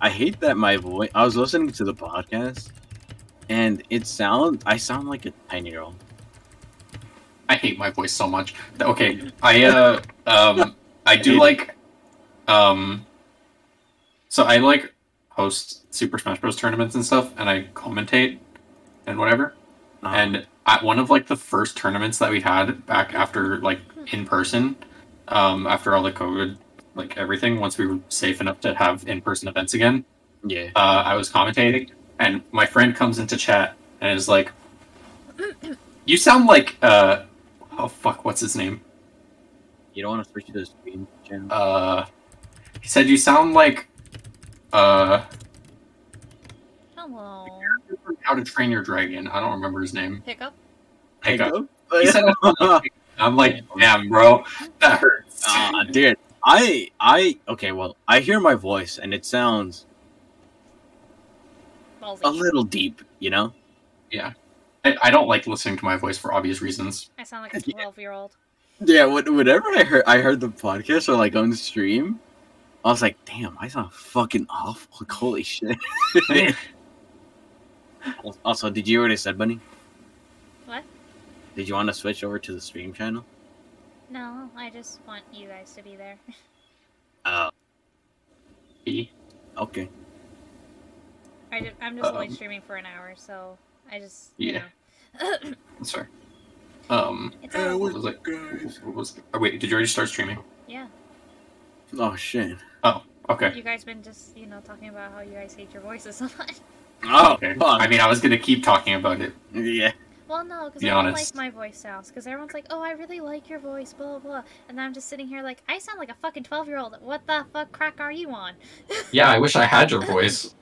I hate that my voice. I was listening to the podcast, and I sound like a 10-year-old. I hate my voice so much. Okay, I do like, so I like host Super Smash Bros. Tournaments and stuff, and I commentate and whatever. And at one of like the first tournaments that we had back after like in person, after all the COVID, like everything, once we were safe enough to have in-person events again, Yeah. I was commentating, and my friend comes into chat and is like, "You sound like oh fuck, what's his name? You don't want to switch to the stream channel? He said you sound like Hello. How to Train Your Dragon. I don't remember his name. Hiccup? Hiccup. He said I'm like, damn, bro, that hurts. Dude, okay, well, I hear my voice and it sounds Ballsy. a little deep, you know? Yeah. I don't like listening to my voice for obvious reasons. I sound like a 12-year-old. Yeah, whenever I heard the podcast or like on stream, I was like, damn, I sound fucking awful. Like, holy shit. Also, did you hear what I said, Bunny? What? Did you want to switch over to the stream channel? No, I just want you guys to be there. Oh. E. Okay. I'm just only streaming for an hour, so I just, you Yeah. know. Sorry. It's all what was it? Wait, did you already start streaming? Yeah. Oh, shit. Oh, okay. You guys been just, talking about how you guys hate your voices so much. Oh, Okay. fuck. I mean, I was gonna keep talking about it. Yeah. Well, no, because Be I don't honest. like my voice sounds. Because everyone's like, oh, I really like your voice, blah, blah, blah. And then I'm just sitting here like, I sound like a fucking 12-year-old. What the fuck crack are you on? Yeah, I wish I had your voice.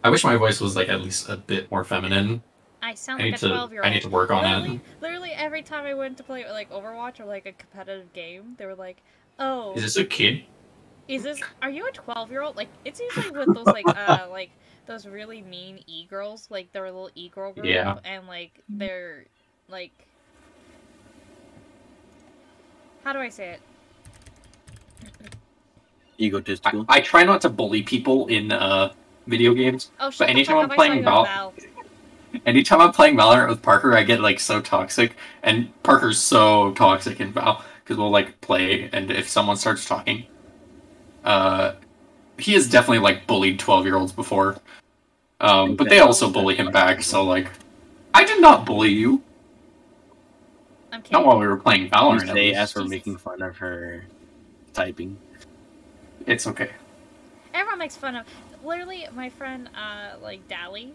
I wish my voice was like at least a bit more feminine. I sound like a 12-year-old. I need to work on it. Literally every time I went to play like Overwatch or like a competitive game, they were like, oh, Is this a kid? are you a 12-year-old? Like, it's usually with those like those really mean e-girls, like their little e-girl group, Yeah. and like they're like, how do I say it? Egotistical. I try not to bully people in video games. Oh, shut But the anytime fuck I'm up, playing I saw you on Anytime I'm playing Valorant with Parker, I get like so toxic, and Parker's so toxic in Val because we'll like play, and if someone starts talking, he has definitely like bullied 12-year-olds before, but they also bully him back. So like, I did not bully you. I'm kidding. Not while we were playing Valorant. at They least. asked for making fun of her typing. It's okay. Everyone makes fun of. Literally, my friend, like Dally,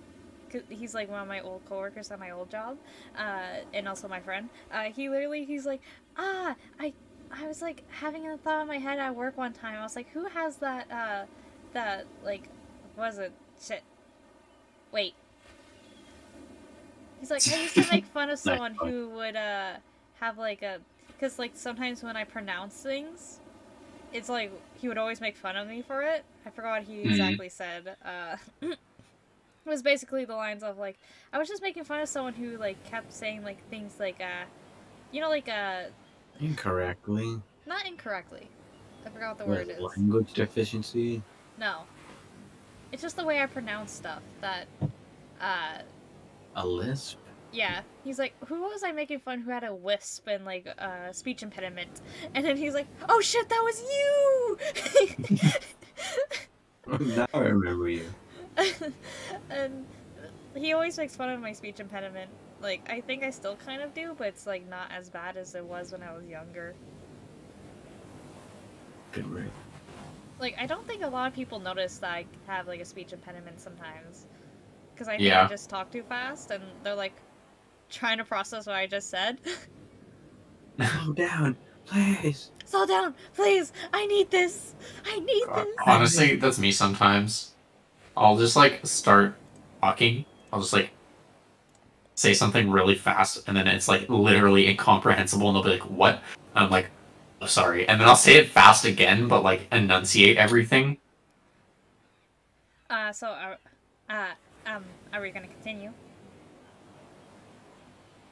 'cause he's like one of my old coworkers at my old job, and also my friend. He's like, I was like having a thought in my head at work one time. I was like, who has that like, what was it? Shit. Wait. He's like, I used to make fun of someone who would have like a, because like sometimes when I pronounce things, it's like he would always make fun of me for it. I forgot what he exactly said. It was basically the lines of like, I was just making fun of someone who like kept saying like things like Incorrectly. not incorrectly. I forgot what the word is. Language deficiency. No. It's just the way I pronounce stuff that A lisp. yeah. He's like, who was I making fun who had a lisp and like speech impediment? And then he's like, oh shit, that was you. Now I remember you. And he always makes fun of my speech impediment. Like, I think I still kind of do, but it's like not as bad as it was when I was younger. Good word. Like, I don't think a lot of people notice that I have like a speech impediment sometimes. Because I think Yeah. I just talk too fast, and they're like trying to process what I just said. Slow down, please. Slow down, please! I need this! I need this! Honestly, that's me sometimes. I'll just like start talking. I'll just like say something really fast, and then it's like literally incomprehensible, and they'll be like, "What?" And I'm like, "Oh, sorry." And then I'll say it fast again, but like enunciate everything. Are we gonna continue?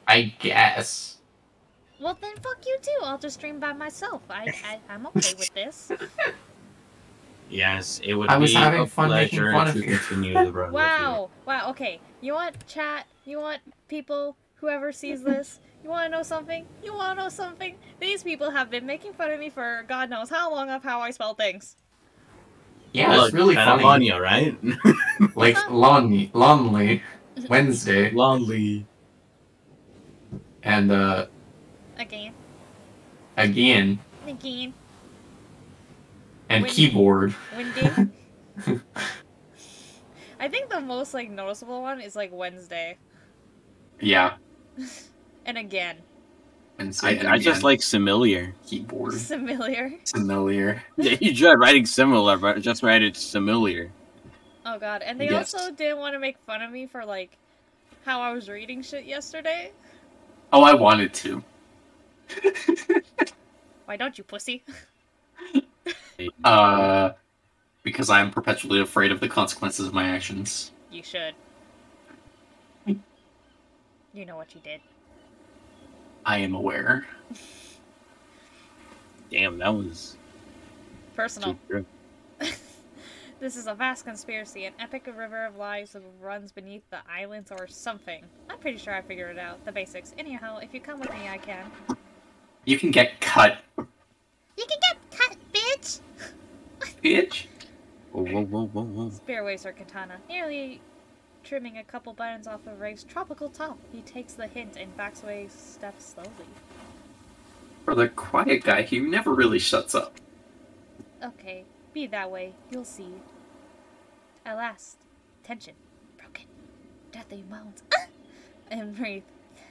I guess. Well, then fuck you too. I'll just stream by myself. I'm okay with this. Yes, it would I was be having a fun making pleasure fun to of you. continue the run with Wow. Wow. Okay. You want chat? You want people? Whoever sees this? You want to know something? You want to know something? These people have been making fun of me for God knows how long of how I spell things. you. Yeah, Look, it's really kind of funny. funny, right? Like Lonely, Wednesday, Lonely. and Again. again, Again. and When- keyboard. Windy. I think the most like noticeable one is like Wednesday. Yeah, And again. Wednesday. and I just again, like familiar. keyboard. Familiar. Familiar. Yeah, you tried writing similar, but just write it familiar. Oh god. And they Yes. also didn't want to make fun of me for like how I was reading shit yesterday. Oh, I wanted to. Why don't you, pussy? Because I am perpetually afraid of the consequences of my actions. You should. You know what you did. I am aware. Damn, that was Personal. too true. This is a vast conspiracy. An epic river of lies that runs beneath the islands or something. I'm pretty sure I figured it out. The basics. Anyhow, if you come with me, I can. You can get cut, You can get cut, bitch! bitch. Whoa, whoa, whoa, whoa, whoa. Spear waves her katana, nearly trimming a couple buttons off of Rafe's tropical top. He takes the hint and backs away steps slowly. For the quiet guy, he never really shuts up. Okay, be that way. You'll see. At last, tension broken. Deathly moans. And breathe.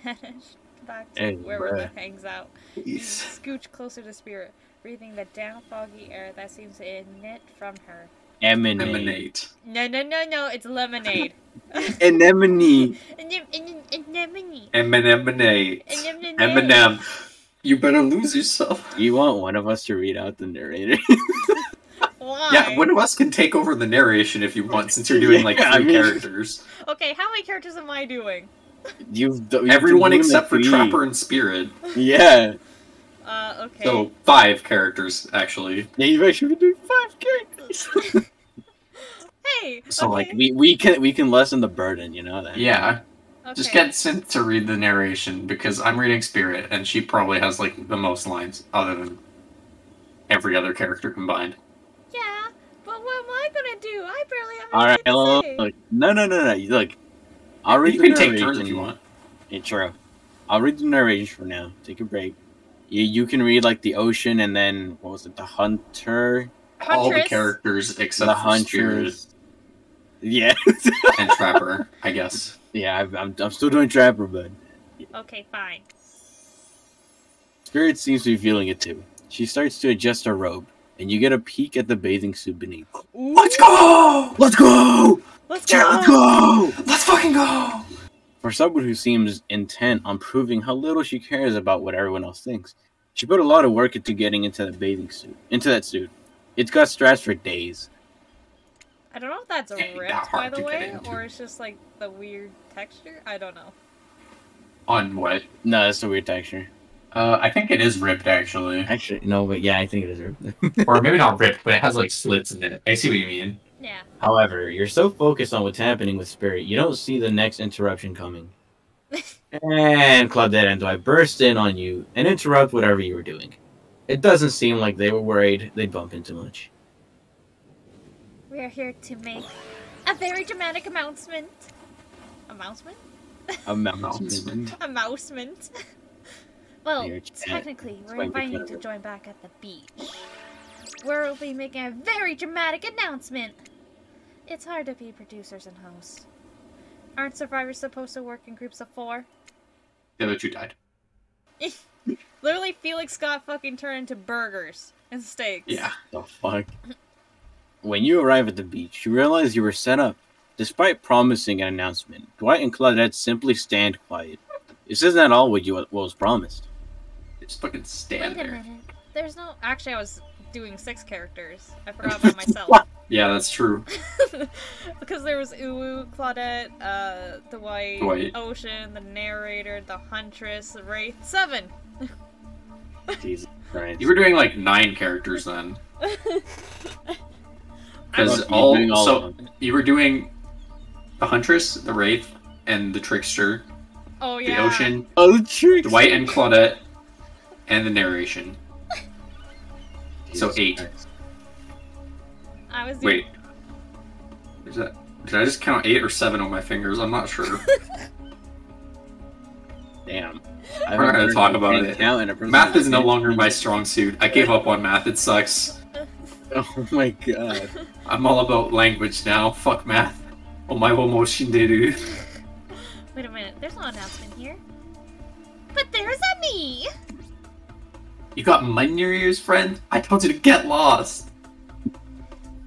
Vanished back to Hey, where bruh. Rilla hangs out. You scooch closer to Spirit, breathing the damp, foggy air that seems to emit from her. Emanate. Emanate. No, it's lemonade. Anemone. Anemone. Emanate. Eminem. You better lose yourself. You want one of us to read out the narrator? Why? Yeah, one of us can take over the narration if you want, since you're doing like Yeah, three I mean- characters. Okay, how many characters am I doing? You've Everyone been doing except for the Trapper and Spirit. Yeah. Okay. So 5 characters, actually. Yeah, you've actually been doing 5 characters. Hey. So, okay. like, we can lessen the burden, you know that. Yeah. Okay. Just get Synth to read the narration, because I'm reading Spirit, and she probably has, like, the most lines, other than every other character combined. Yeah, but what am I gonna do? I barely have All right, anything to say. look. No. Look, I'll read You the can take narration. turns if you want. Yeah, true. I'll read the narration for now. Take a break. You can read like the ocean and then what was it? The hunter, All the Huntress. characters except the for Spirit hunters. Yeah, and Trapper, I guess. yeah. I'm still doing Trapper, but Okay, fine. Spirit seems to be feeling it too. She starts to adjust her robe, and you get a peek at the bathing suit beneath. Let's go! Let's go! Let's Jared, go. let's go! Let's fucking go! For someone who seems intent on proving how little she cares about what everyone else thinks, she put a lot of work into getting into that suit. It's got straps for days. I don't know if that's Ain't that ripped, by hard the to get way, into. or it's just like the weird texture. I don't know. On what? No, that's a weird texture. I think it is ripped, actually. Actually, no, but yeah, I think it is ripped. Or maybe not ripped, but it has, like, slits in it. I see what you mean. Yeah. However, you're so focused on what's happening with Spirit, you don't see the next interruption coming. And Claudette and Dwight burst in on you and interrupt whatever you were doing. It doesn't seem like they were worried they'd bump into much. We are here to make a very dramatic announcement. Announcement? Announcement. Announcement. Well, Your chat. technically, It's we're going to be inviting you to clever. join back at the beach. We'll be making a very dramatic announcement. It's hard to be producers and hosts. Aren't survivors supposed to work in groups of 4? The other 2 died. Literally, Felix got fucking turned into burgers and steaks. Yeah. The fuck? When you arrive at the beach, you realize you were set up. Despite promising an announcement, Dwight and Claudette simply stand quiet. This isn't at all what was promised. Just fucking stand Wait a there. minute. There's no. Actually, I was doing 6 characters. I forgot about myself. Yeah, that's true. Because there was Uwu, Claudette, Dwight, Dwight. Ocean, the narrator, the huntress, Wraith. 7. Jesus Christ. You were doing, like, 9 characters then. Because You're doing all of them. you were doing the Huntress, the Wraith, and the Trickster, Oh the yeah. Ocean, Oh, the tricks. Dwight and Claudette, and the narration. So 8. I was doing... Wait. Is that? Did I just count 8 or 7 on my fingers? I'm not sure. Damn. We're not gonna talk about it. Count Math is no longer my strong suit. I gave up on math. It sucks. Oh my god. I'm all about language now. Fuck math. Omae wo mo shinderu. Wait a minute, there's no announcement here. But there's a me! You got mud in your ears, friend? I told you to get lost.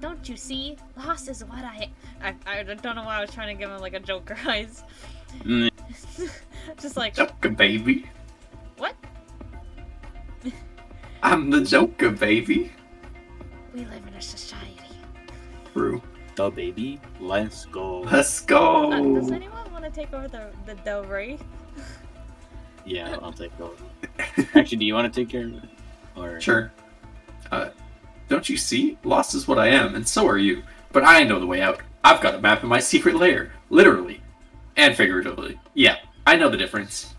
Don't you see? Lost is what I don't know why I was trying to give him like a Joker eyes. Mm. Just like, Joker, baby. what? I'm the Joker, baby. We live in a society. True. The baby. Let's go. Let's go. Does anyone want to take over the Del Rey? Yeah, I'll take over. Actually, do you want to take care of it? Or... Sure. Don't you see? Lost is what I am, and so are you. But I know the way out. I've got a map in my secret lair. Literally. And figuratively. Yeah, I know the difference.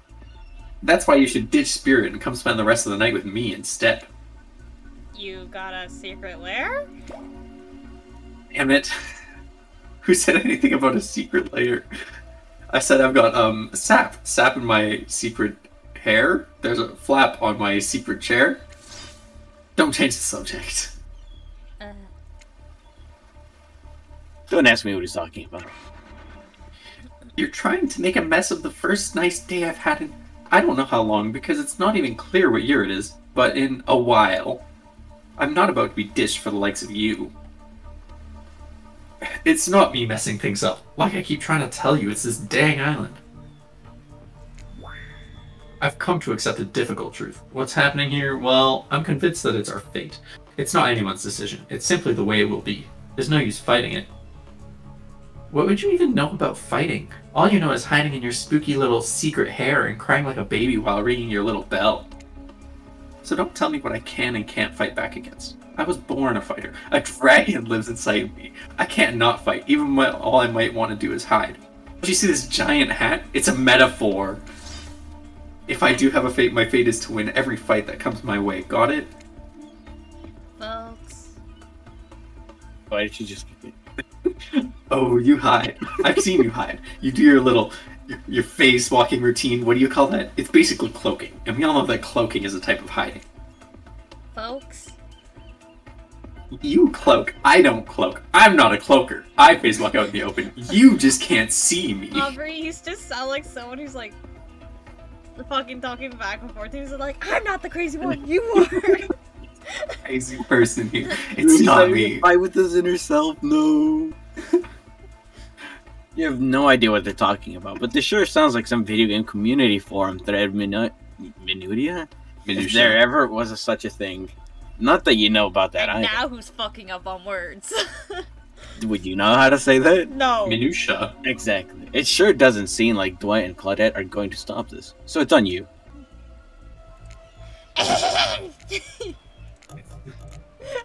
That's why you should ditch Spirit and come spend the rest of the night with me instead. You got a secret lair? Damn it. Who said anything about a secret lair? I said I've got, sap in my secret hair. There's a flap on my secret chair. Don't change the subject. Don't ask me what he's talking about. You're trying to make a mess of the first nice day I've had in I don't know how long, because it's not even clear what year it is, but in a while. I'm not about to be dished for the likes of you. It's not me messing things up. Like I keep trying to tell you, it's this dang island. I've come to accept a difficult truth. What's happening here? Well, I'm convinced that it's our fate. It's not anyone's decision. It's simply the way it will be. There's no use fighting it. What would you even know about fighting? All you know is hiding in your spooky little secret hair and crying like a baby while ringing your little bell. So don't tell me what I can and can't fight back against. I was born a fighter. A dragon lives inside of me. I can't not fight, even when all I might want to do is hide. Do you see this giant hat? It's a metaphor. If I do have a fate, my fate is to win every fight that comes my way. Got it? Folks. Why did you just... Oh, you hide. I've seen you hide. You do your little, your phase walking routine. What do you call that? It's basically cloaking. And we all know that cloaking is a type of hiding. Folks. You cloak. I don't cloak. I'm not a cloaker. I phase walk out in the open. You just can't see me. Aubrey used to sound like someone who's like fucking talking back and forth. He was like, I'm not the crazy one, you are. Crazy person here. It's not me. Fight with his inner self, no. You have no idea what they're talking about, but this sure sounds like some video game community forum thread minutia? If there ever was such a thing. Not that you know about that And either. now who's fucking up on words? Would you know how to say that? No. Minutia. Exactly. It sure doesn't seem like Dwight and Claudette are going to stop this. So it's on you. I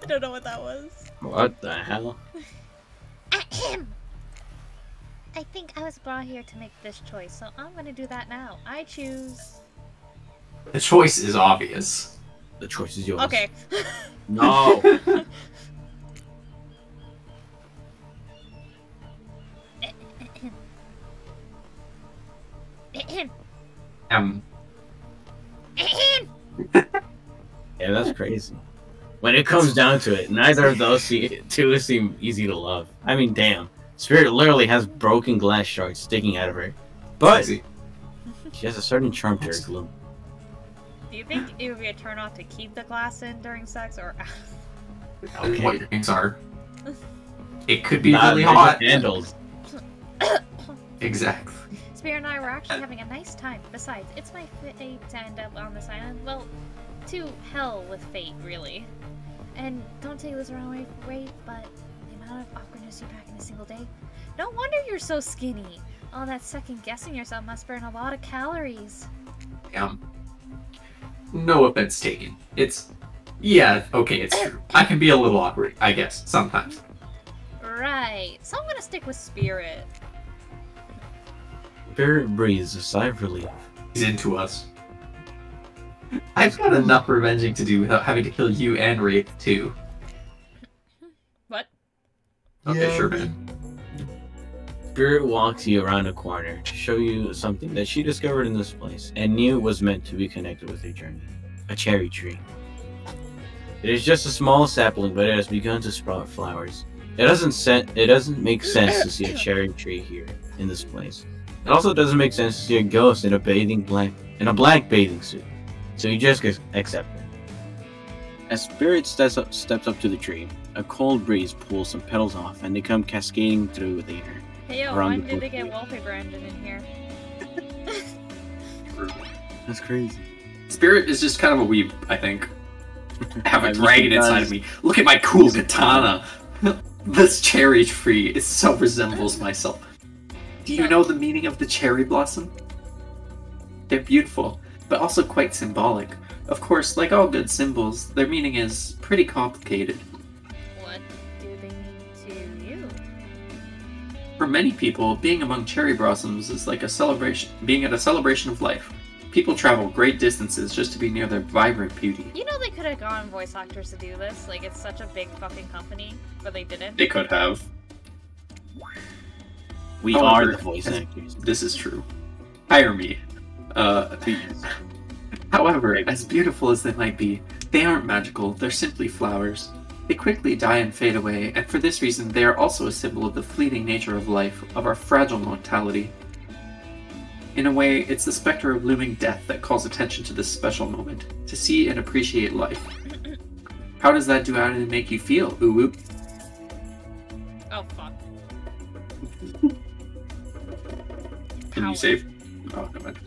don't know what that was. What the hell? I think I was brought here to make this choice, so I'm gonna do that now. I choose... The choice is obvious. The choice is yours. Okay. No. Yeah, that's crazy. When it comes down to it, neither of those two seem easy to love. I mean, damn. Spirit literally has broken glass shards sticking out of her. But she has a certain charm to her gloom. Do you think it would be a turn off to keep the glass in during sex, or... Okay. What your things are. It could be Not really hot. Candles. Exactly. Spirit and I were actually having a nice time. Besides, it's my fate to end up on this island. Well, to hell with fate, really. And don't take this the wrong way, but the amount of awkwardness you pack in a single day. No wonder you're so skinny. All that second guessing yourself must burn a lot of calories. No offense taken. Yeah, okay, it's true. I can be a little awkward, I guess, sometimes. Right. So I'm gonna stick with Spirit. Spirit breathes a sigh of relief. He's into us. I've got enough revenging to do without having to kill you and Wraith too. What? Okay, Yeah. sure, man. Spirit walks you around a corner to show you something that she discovered in this place and knew was meant to be connected with her journey. A cherry tree. It is just a small sapling, but it has begun to sprout flowers. It doesn't make sense to see a cherry tree here in this place. It also doesn't make sense to see a ghost in a black bathing suit. So you just accept it. As Spirit steps up to the tree, a cold breeze pulls some petals off and they come cascading through the air. Hey yo, Around when the did they portrait. get wallpaper engine in here? That's crazy. Spirit is just kind of a weeb, I think. I have a Maybe dragon she inside does. of me. Look at my cool katana. This cherry tree, it so resembles myself. Do you know the meaning of the cherry blossom? They're beautiful, but also quite symbolic. Of course, like all good symbols, their meaning is pretty complicated. What do they mean to you? For many people, being among cherry blossoms is like a celebration, being at a celebration of life. People travel great distances just to be near their vibrant beauty. You know they could have gotten voice actors to do this. Like, it's such a big fucking company, but they didn't. They could have. We However, are the voice as- actors. This is true. Hire me. Please. However, as beautiful as they might be, they aren't magical, they're simply flowers. They quickly die and fade away, and for this reason they are also a symbol of the fleeting nature of life, of our fragile mortality. In a way, it's the specter of looming death that calls attention to this special moment, to see and appreciate life. How does that duality make you feel, Uwu? Oh fuck. Can How- you save? Oh, no mind.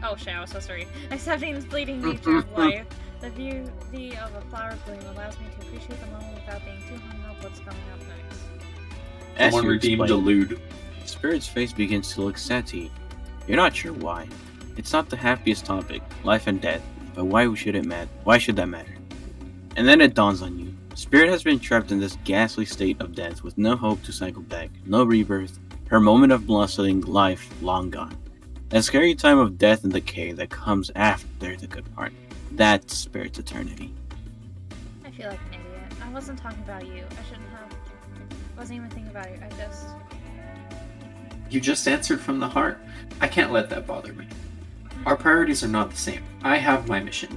Oh shit, I was supposed to read. Accepting the fleeting nature of life, the beauty of a flower bloom allows me to appreciate the moment without being too hung up what's coming up next. As Someone you redeemed a explain, lewd. Spirit's face begins to look sad to you. You're not sure why. It's not the happiest topic, life and death, but why should it matter? Why should that matter? And then it dawns on you. Spirit has been trapped in this ghastly state of death with no hope to cycle back, no rebirth, her moment of blossoming life long gone. That scary time of death and decay that comes after the good part. That's Spirit's eternity. I feel like an idiot. I wasn't talking about you. I shouldn't have. Wasn't even thinking about you. I just. You just answered from the heart. I can't let that bother me. Our priorities are not the same. I have my mission.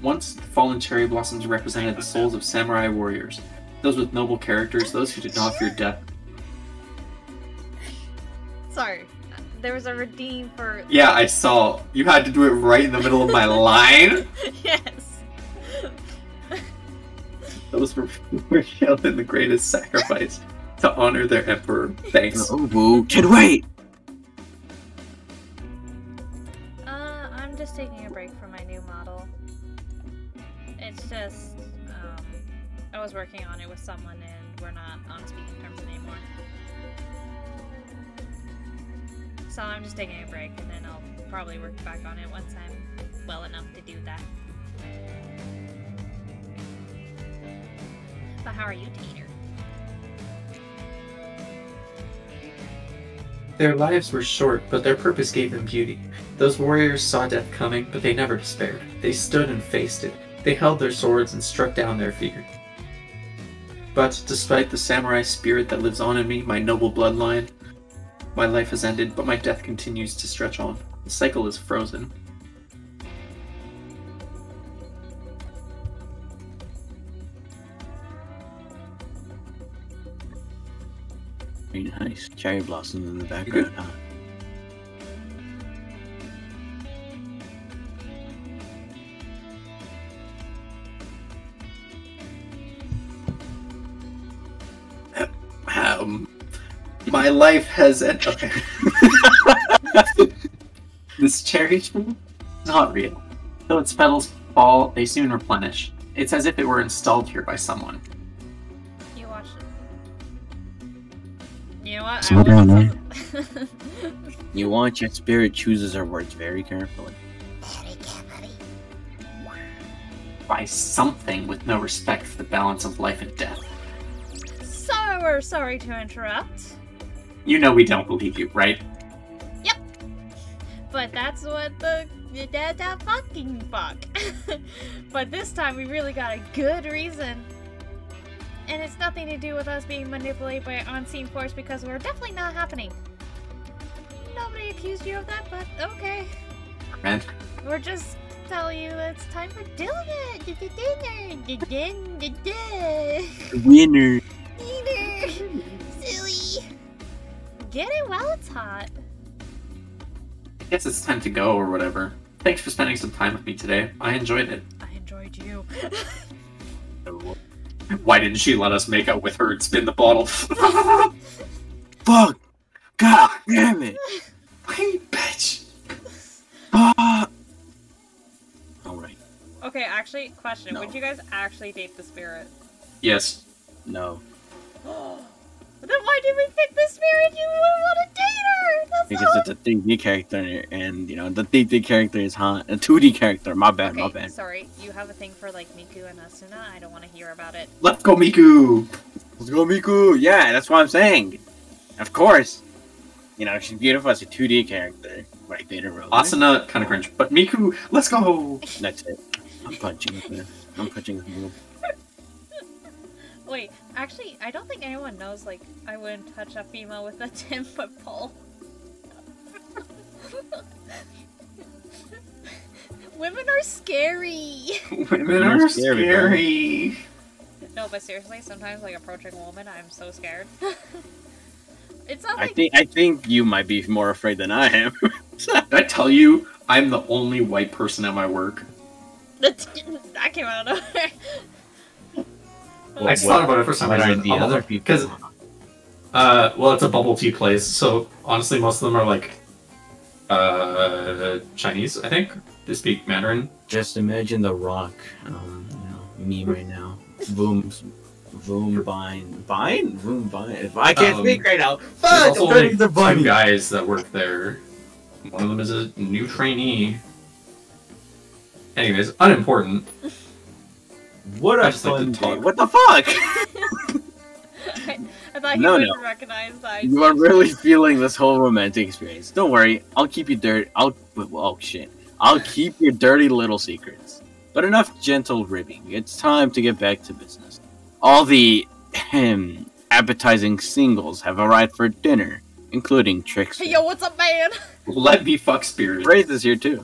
Once, the fallen cherry blossoms represented the souls of samurai warriors. Those with noble characters, those who did not fear death. Sorry. There was a redeem for. Yeah, I saw. You had to do it right in the middle of my line. Yes. Those were shown in the greatest sacrifice to honor their emperor. Thanks. Uwu, kid, wait! I'm just taking a break from my new model. It's just, I was working on it with someone and we're not on speaking terms anymore. So I'm just taking a break and then I'll probably work back on it once I'm well enough to do that. But how are you, Tater? Their lives were short, but their purpose gave them beauty. Those warriors saw death coming, but they never despaired. They stood and faced it. They held their swords and struck down their fear. But despite the samurai spirit that lives on in me, my noble bloodline, my life has ended, but my death continues to stretch on. The cycle is frozen. Very nice. Cherry blossoms in the background, huh? My life has ended. Okay. This cherry tree is not real. Though its petals fall, they soon replenish. It's as if it were installed here by someone. You watched it. You know what? Slow down, wasn't- You watch as Spirit chooses her words very carefully. by something with no respect for the balance of life and death. So we're sorry to interrupt, You know we don't believe you, right? but that's what the fucking fuck. But this time we really got a good reason. And it's nothing to do with us being manipulated by an unseen force because we're definitely not happening. Nobody accused you of that, but okay. Man, We're just telling you it's time for dinner. Winner. Dinner. Silly. Get it while it's hot. I guess it's time to go or whatever. Thanks for spending some time with me today. I enjoyed it. I enjoyed you. Why didn't she let us make out with her and spin the bottle? Fuck! God damn it! Wait, bitch! Ah! Alright. Okay, actually, question. No. Would you guys actually date the spirit? Yes. No. Then why did we pick the spirit? You would want to date her! That's Because not... it's a 3D character, and, you know, the 3D character is hot. A 2D character, my bad, my Okay, bad. sorry. You have a thing for, like, Miku and Asuna? I don't want to hear about it. Let's go, Miku! Let's go, Miku! Yeah, that's what I'm saying. Of course. You know, she's beautiful as a 2D character. Right there, Rose. Asuna, kind of cringe. But Miku, let's go! That's it. I'm punching it. I'm punching it. Wait, actually, I don't think anyone knows, like, I wouldn't touch a female with a 10-foot pole. Women are scary! Women are scary. No, but seriously, sometimes, like, approaching a woman, I'm so scared. It's not I like... think you might be more afraid than I am. Did I tell you, I'm the only white person at my work? That came out of nowhere. I just thought about it for some What are reason. the other people? Because, well, it's a bubble tea place, so honestly, most of them are like, Chinese, I think. They speak Mandarin. Just imagine the Rock, meme right now. Boom, Vine. I can't speak right now. There's Fuck, also I'm only the two bunny. guys that work there. One of them is a new trainee. Anyways, unimportant. What I a just like fun to talk. day. What the fuck? I thought he No, wouldn't no. recognize that. You are really feeling this whole romantic experience. Don't worry, I'll keep you oh shit. I'll keep your dirty little secrets. But enough gentle ribbing. It's time to get back to business. All the appetizing singles have arrived for dinner, including Trickster. Hey, yo, what's up, man? Let me fuck Spirit. Braith is here too.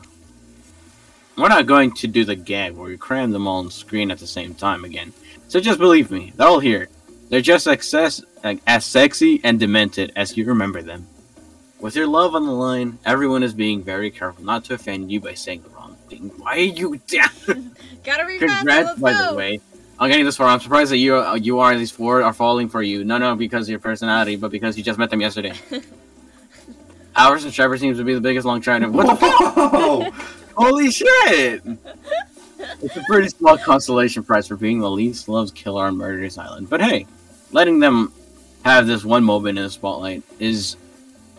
We're not going to do the gag where we cram them all on screen at the same time again. So just believe me, they're all here. They're just as sexy and demented as you remember them. With your love on the line, everyone is being very careful not to offend you by saying the wrong thing. Why are you down? Gotta read fast, Congrats, let's by go. the way. I'm getting this far. I'm surprised that these four are falling for you. No, because of your personality, but because you just met them yesterday. Ours and Trevor seems to be the biggest long shot. What the fuck? Whoa! Holy shit! It's a pretty small consolation prize for being the least loved killer on Murderous Island. But hey, letting them have this one moment in the spotlight is?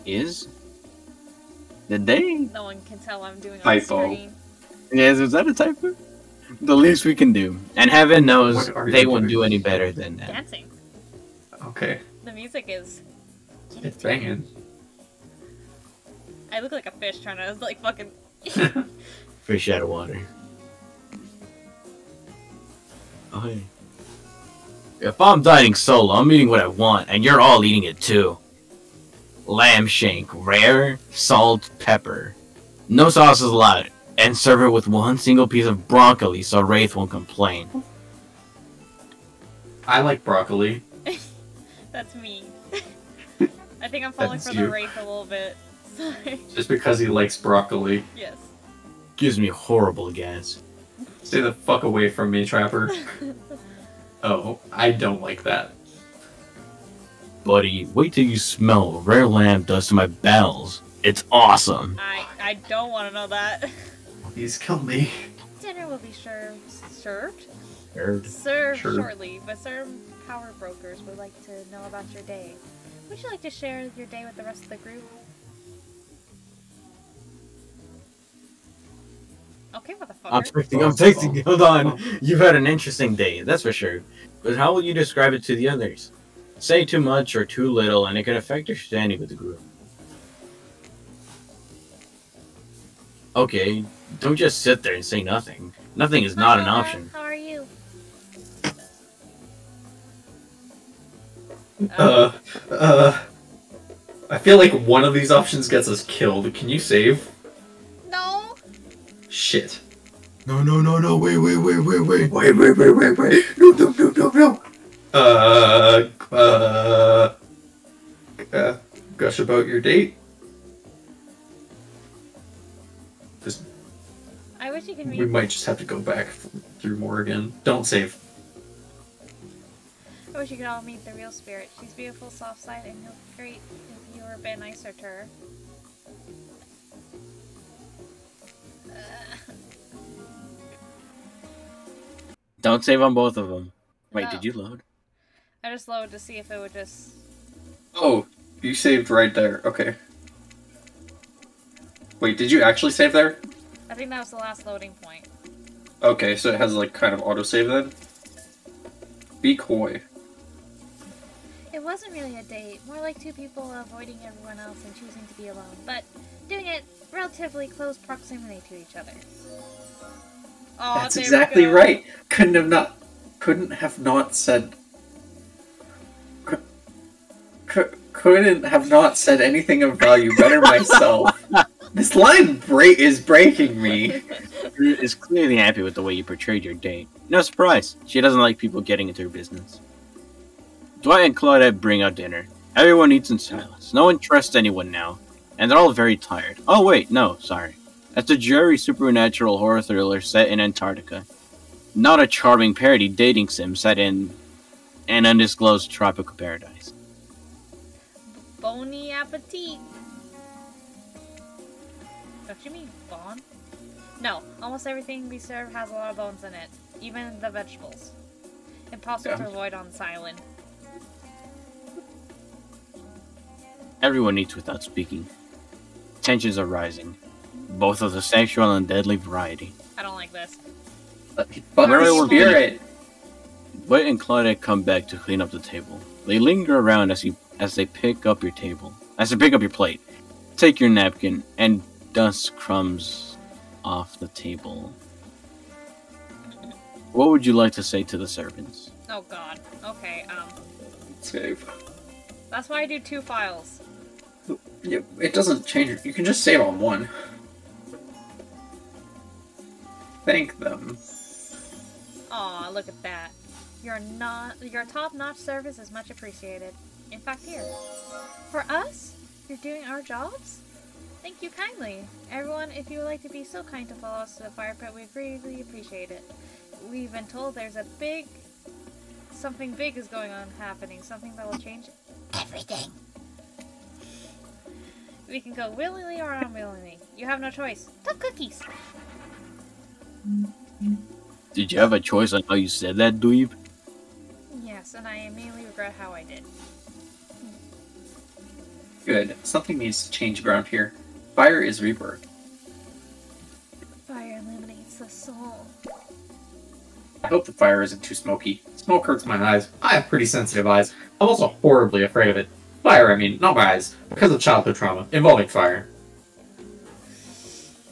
Did they? No one can tell I'm doing on Typo. screen. Yes, is that a typo? The least we can do. And heaven knows What are you they won't doing? do any better than that. Dancing. Okay. The music is... It's banging. I look like a fish trying to, like, fucking... Fish out of water. Oh, hey. If I'm dining solo, I'm eating what I want, and you're all eating it too. Lamb shank, rare, salt, pepper. No sauce is allowed, and serve it with one single piece of broccoli so Wraith won't complain. I like broccoli. That's me. I think I'm falling That's for you. the wraith a little bit. Sorry. Just because he likes broccoli. Yes. Gives me horrible gas. Stay the fuck away from me, Trapper. Oh, I don't like that. Buddy, wait till you smell what rare lamb does to my bowels. It's awesome. I don't want to know that. Please kill me. Dinner will be served Heard. Sure. shortly, but certain power brokers would like to know about your day. Would you like to share your day with the rest of the group? Okay, motherfucker. I'm texting. Hold on. You've had an interesting day, that's for sure. But how will you describe it to the others? Say too much or too little, and it can affect your standing with the group. Okay, don't just sit there and say nothing. Nothing is not an option. How are you? I feel like one of these options gets us killed. Can you save? No. Shit. No, wait. No. Gush about your date? I wish you could read. We might just have to go back through more again. Don't save. I wish you could all meet the real Spirit. She's beautiful, soft side, and you'll be great if you were a bit nicer to her. Don't save on both of them. Wait, No. did you load? I just loaded to see if it would just. Oh, you saved right there. Okay. Wait, did you actually save there? I think that was the last loading point. Okay, so it has like kind of autosave then? Be coy. It wasn't really a date, more like two people avoiding everyone else and choosing to be alone, but doing it relatively close proximity to each other. Oh, That's there we exactly go. right. Couldn't have not said couldn't have not said anything of value better myself. This line is breaking me. Groot is clearly happy with the way you portrayed your date. No surprise, she doesn't like people getting into her business. Dwight and Claudette bring out dinner. Everyone eats in silence. No one trusts anyone now, and they're all very tired. Oh wait, no, sorry. It's a dreary supernatural horror thriller set in Antarctica. Not a charming parody dating sim set in an undisclosed tropical paradise. Bony appetit. Don't you mean bon? No, almost everything we serve has a lot of bones in it, even the vegetables. Impossible to avoid on this island. Everyone eats without speaking. Tensions are rising, both of the sexual and deadly variety. I don't like this. Fuck Where the will spirit. Dwight and Claudette come back to clean up the table. They linger around as they pick up your table. As they pick up your plate, take your napkin and dust crumbs off the table. What would you like to say to the servants? Oh god. Okay, Save. that's why I do 2 files. Yeah, it doesn't change it. You can just save on one. Thank them. Aw, look at that. Your top-notch service is much appreciated. In fact, here. For us? You're doing our jobs? Thank you kindly. Everyone, if you would like to be so kind to follow us to the fire pit, we'd really appreciate it. We've been told there's something big is going on happening, something that will change everything. We can go willingly or unwillingly. You have no choice. Tough cookies! Did you have a choice on how you said that, dweeb? Yes, and I immediately regret how I did. Good. Something needs to change around here. Fire is rebirth. Fire illuminates the soul. I hope the fire isn't too smoky. Smoke hurts my eyes. I have pretty sensitive eyes. I'm also horribly afraid of it. Fire, I mean, not my eyes. Because of childhood trauma involving fire.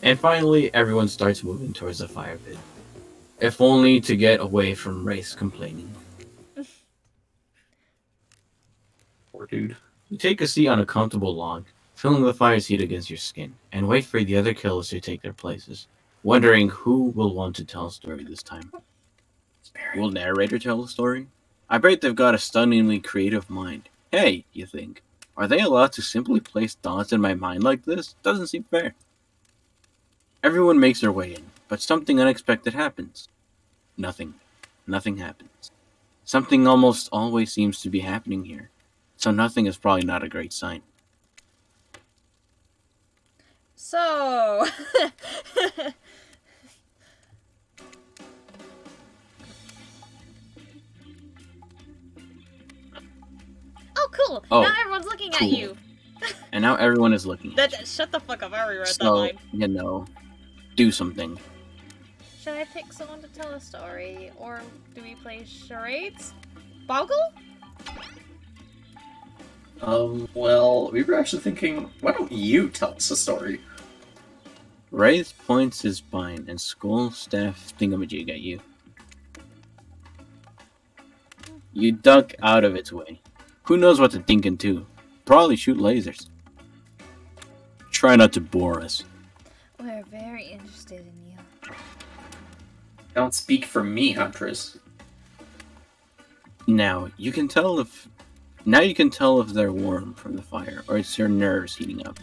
And finally, everyone starts moving towards the fire pit. If only to get away from Race complaining. Poor dude. You take a seat on a comfortable log, feeling the fire's heat against your skin, and wait for the other killers to take their places, wondering who will want to tell a story this time. Will narrator tell the story? I bet they've got a stunningly creative mind. Hey, you think, are they allowed to simply place thoughts in my mind like this? Doesn't seem fair. Everyone makes their way in, but something unexpected happens. Nothing. Nothing happens. Something almost always seems to be happening here, so nothing is probably not a great sign. So... oh, cool! Oh, now everyone's looking cool. at you! And now everyone is looking at you. Shut the fuck up, I already read that So, line. do something. Should I pick someone to tell a story, or do we play charades? Boggle? Well, we were actually thinking, why don't you tell us a story? Wraith points his spine and skull staff thingamajig at you. You duck out of its way. Who knows what to think into? Probably shoot lasers. Try not to bore us. We're very interested in you. Don't speak for me, Huntress. Now you can tell if they're warm from the fire, or it's your nerves heating up.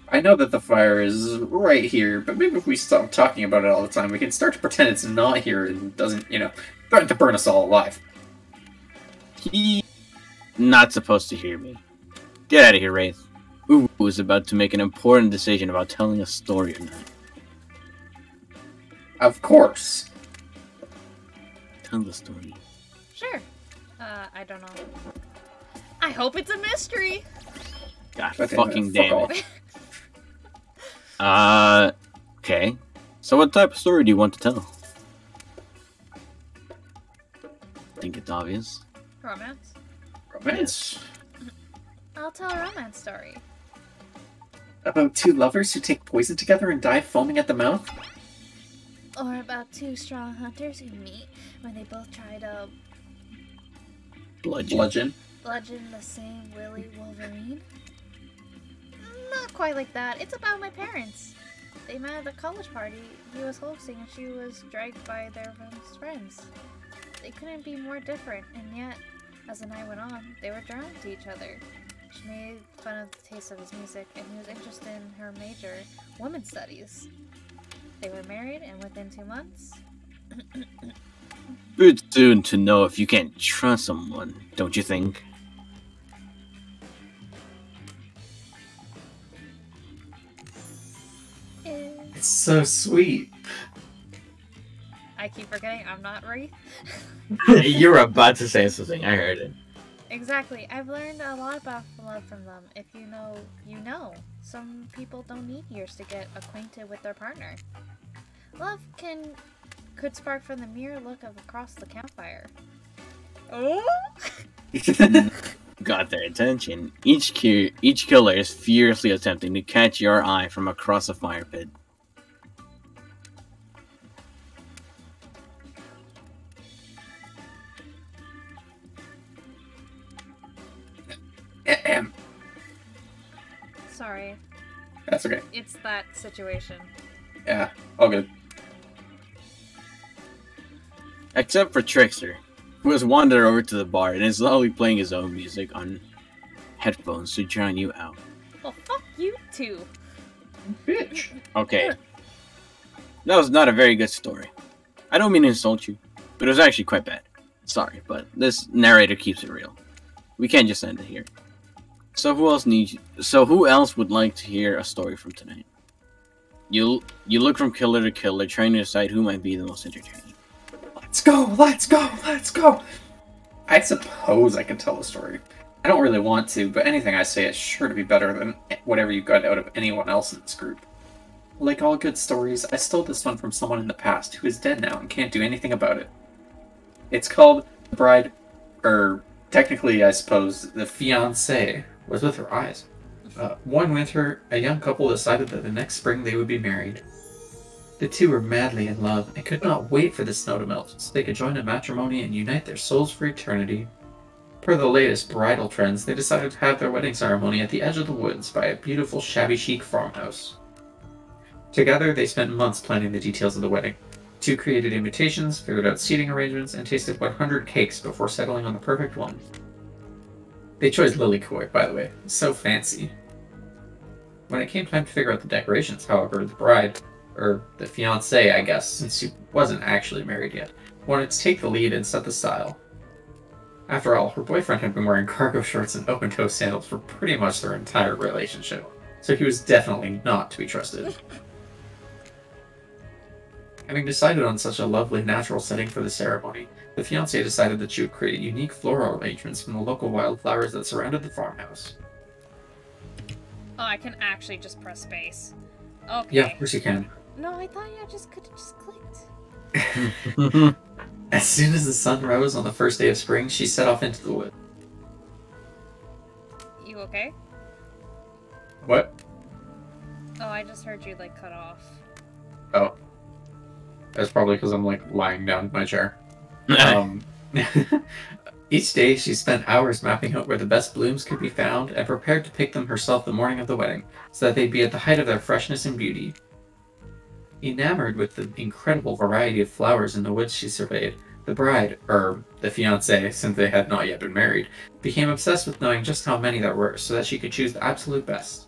I know that the fire is right here, but maybe if we stop talking about it all the time, we can start to pretend it's not here and doesn't, threaten to burn us all alive. He not supposed to hear me. Get out of here, Wraith. Uwu is about to make an important decision about telling a story or not. Of course. Tell the story. Sure. I don't know. I hope it's a mystery. God Okay, fucking fuck damn off. it. Okay. So what type of story do you want to tell? Think it's obvious. Romance? Romance? I'll tell a romance story. About two lovers who take poison together and die foaming at the mouth? Or about two strong hunters who meet when they both try to Bludgeon? bludgeon the same Willy Wolverine? Not quite like that. It's about my parents. They met at a college party he was hosting and she was dragged by their best friends. They couldn't be more different, and yet, as the night went on, they were drawn to each other. She made fun of the taste of his music, and he was interested in her major, women's studies. They were married, and within 2 months... Bit soon to know if you can't trust someone, don't you think? It's so sweet. I keep forgetting I'm not Wraith. You were about to say something, I heard it. Exactly. I've learned a lot about love from them. If you know, you know. Some people don't need years to get acquainted with their partner. Love could spark from the mere look of across the campfire. Oh? Got their attention. Each killer is furiously attempting to catch your eye from across a fire pit. Sorry. That's okay. It's that situation. Yeah, all good. Except for Trickster, who has wandered over to the bar and is slowly playing his own music on headphones to drown you out. Well, fuck you two. Bitch. Okay. That was not a very good story. I don't mean to insult you, but it was actually quite bad. Sorry, but this narrator keeps it real. We can't just end it here. So who else would like to hear a story from tonight? You look from killer to killer, trying to decide who might be the most entertaining. Let's go, let's go, let's go! I suppose I can tell a story. I don't really want to, but anything I say is sure to be better than whatever you got out of anyone else in this group. Like all good stories, I stole this one from someone in the past who is dead now and can't do anything about it. It's called The Bride, or technically, I suppose, The Fiancé was with her eyes. One winter, a young couple decided that the next spring they would be married. The two were madly in love and could not wait for the snow to melt so they could join in matrimony and unite their souls for eternity. Per the latest bridal trends, they decided to have their wedding ceremony at the edge of the woods by a beautiful shabby chic farmhouse. Together, they spent months planning the details of the wedding. The two created invitations, figured out seating arrangements, and tasted 100 cakes before settling on the perfect one. They chose Lilycoy, by the way. So fancy. When it came time to figure out the decorations, however, the bride, or the fiancé, I guess, since she wasn't actually married yet, wanted to take the lead and set the style. After all, her boyfriend had been wearing cargo shorts and open-toe sandals for pretty much their entire relationship, so he was definitely not to be trusted. Having decided on such a lovely natural setting for the ceremony, the fiancé decided that she would create unique floral arrangements from the local wildflowers that surrounded the farmhouse. Oh, I can actually just press space. Okay. Yeah, of course you can. No, I thought you just could have just clicked. As soon as the sun rose on the first day of spring, she set off into the wood. You okay? What? Oh, I just heard you like cut off. Oh. That's probably because I'm like lying down in my chair. Each day she spent hours mapping out where the best blooms could be found and prepared to pick them herself the morning of the wedding, so that they'd be at the height of their freshness and beauty. Enamored with the incredible variety of flowers in the woods she surveyed, the bride, or the fiancé, since they had not yet been married, became obsessed with knowing just how many there were, so that she could choose the absolute best.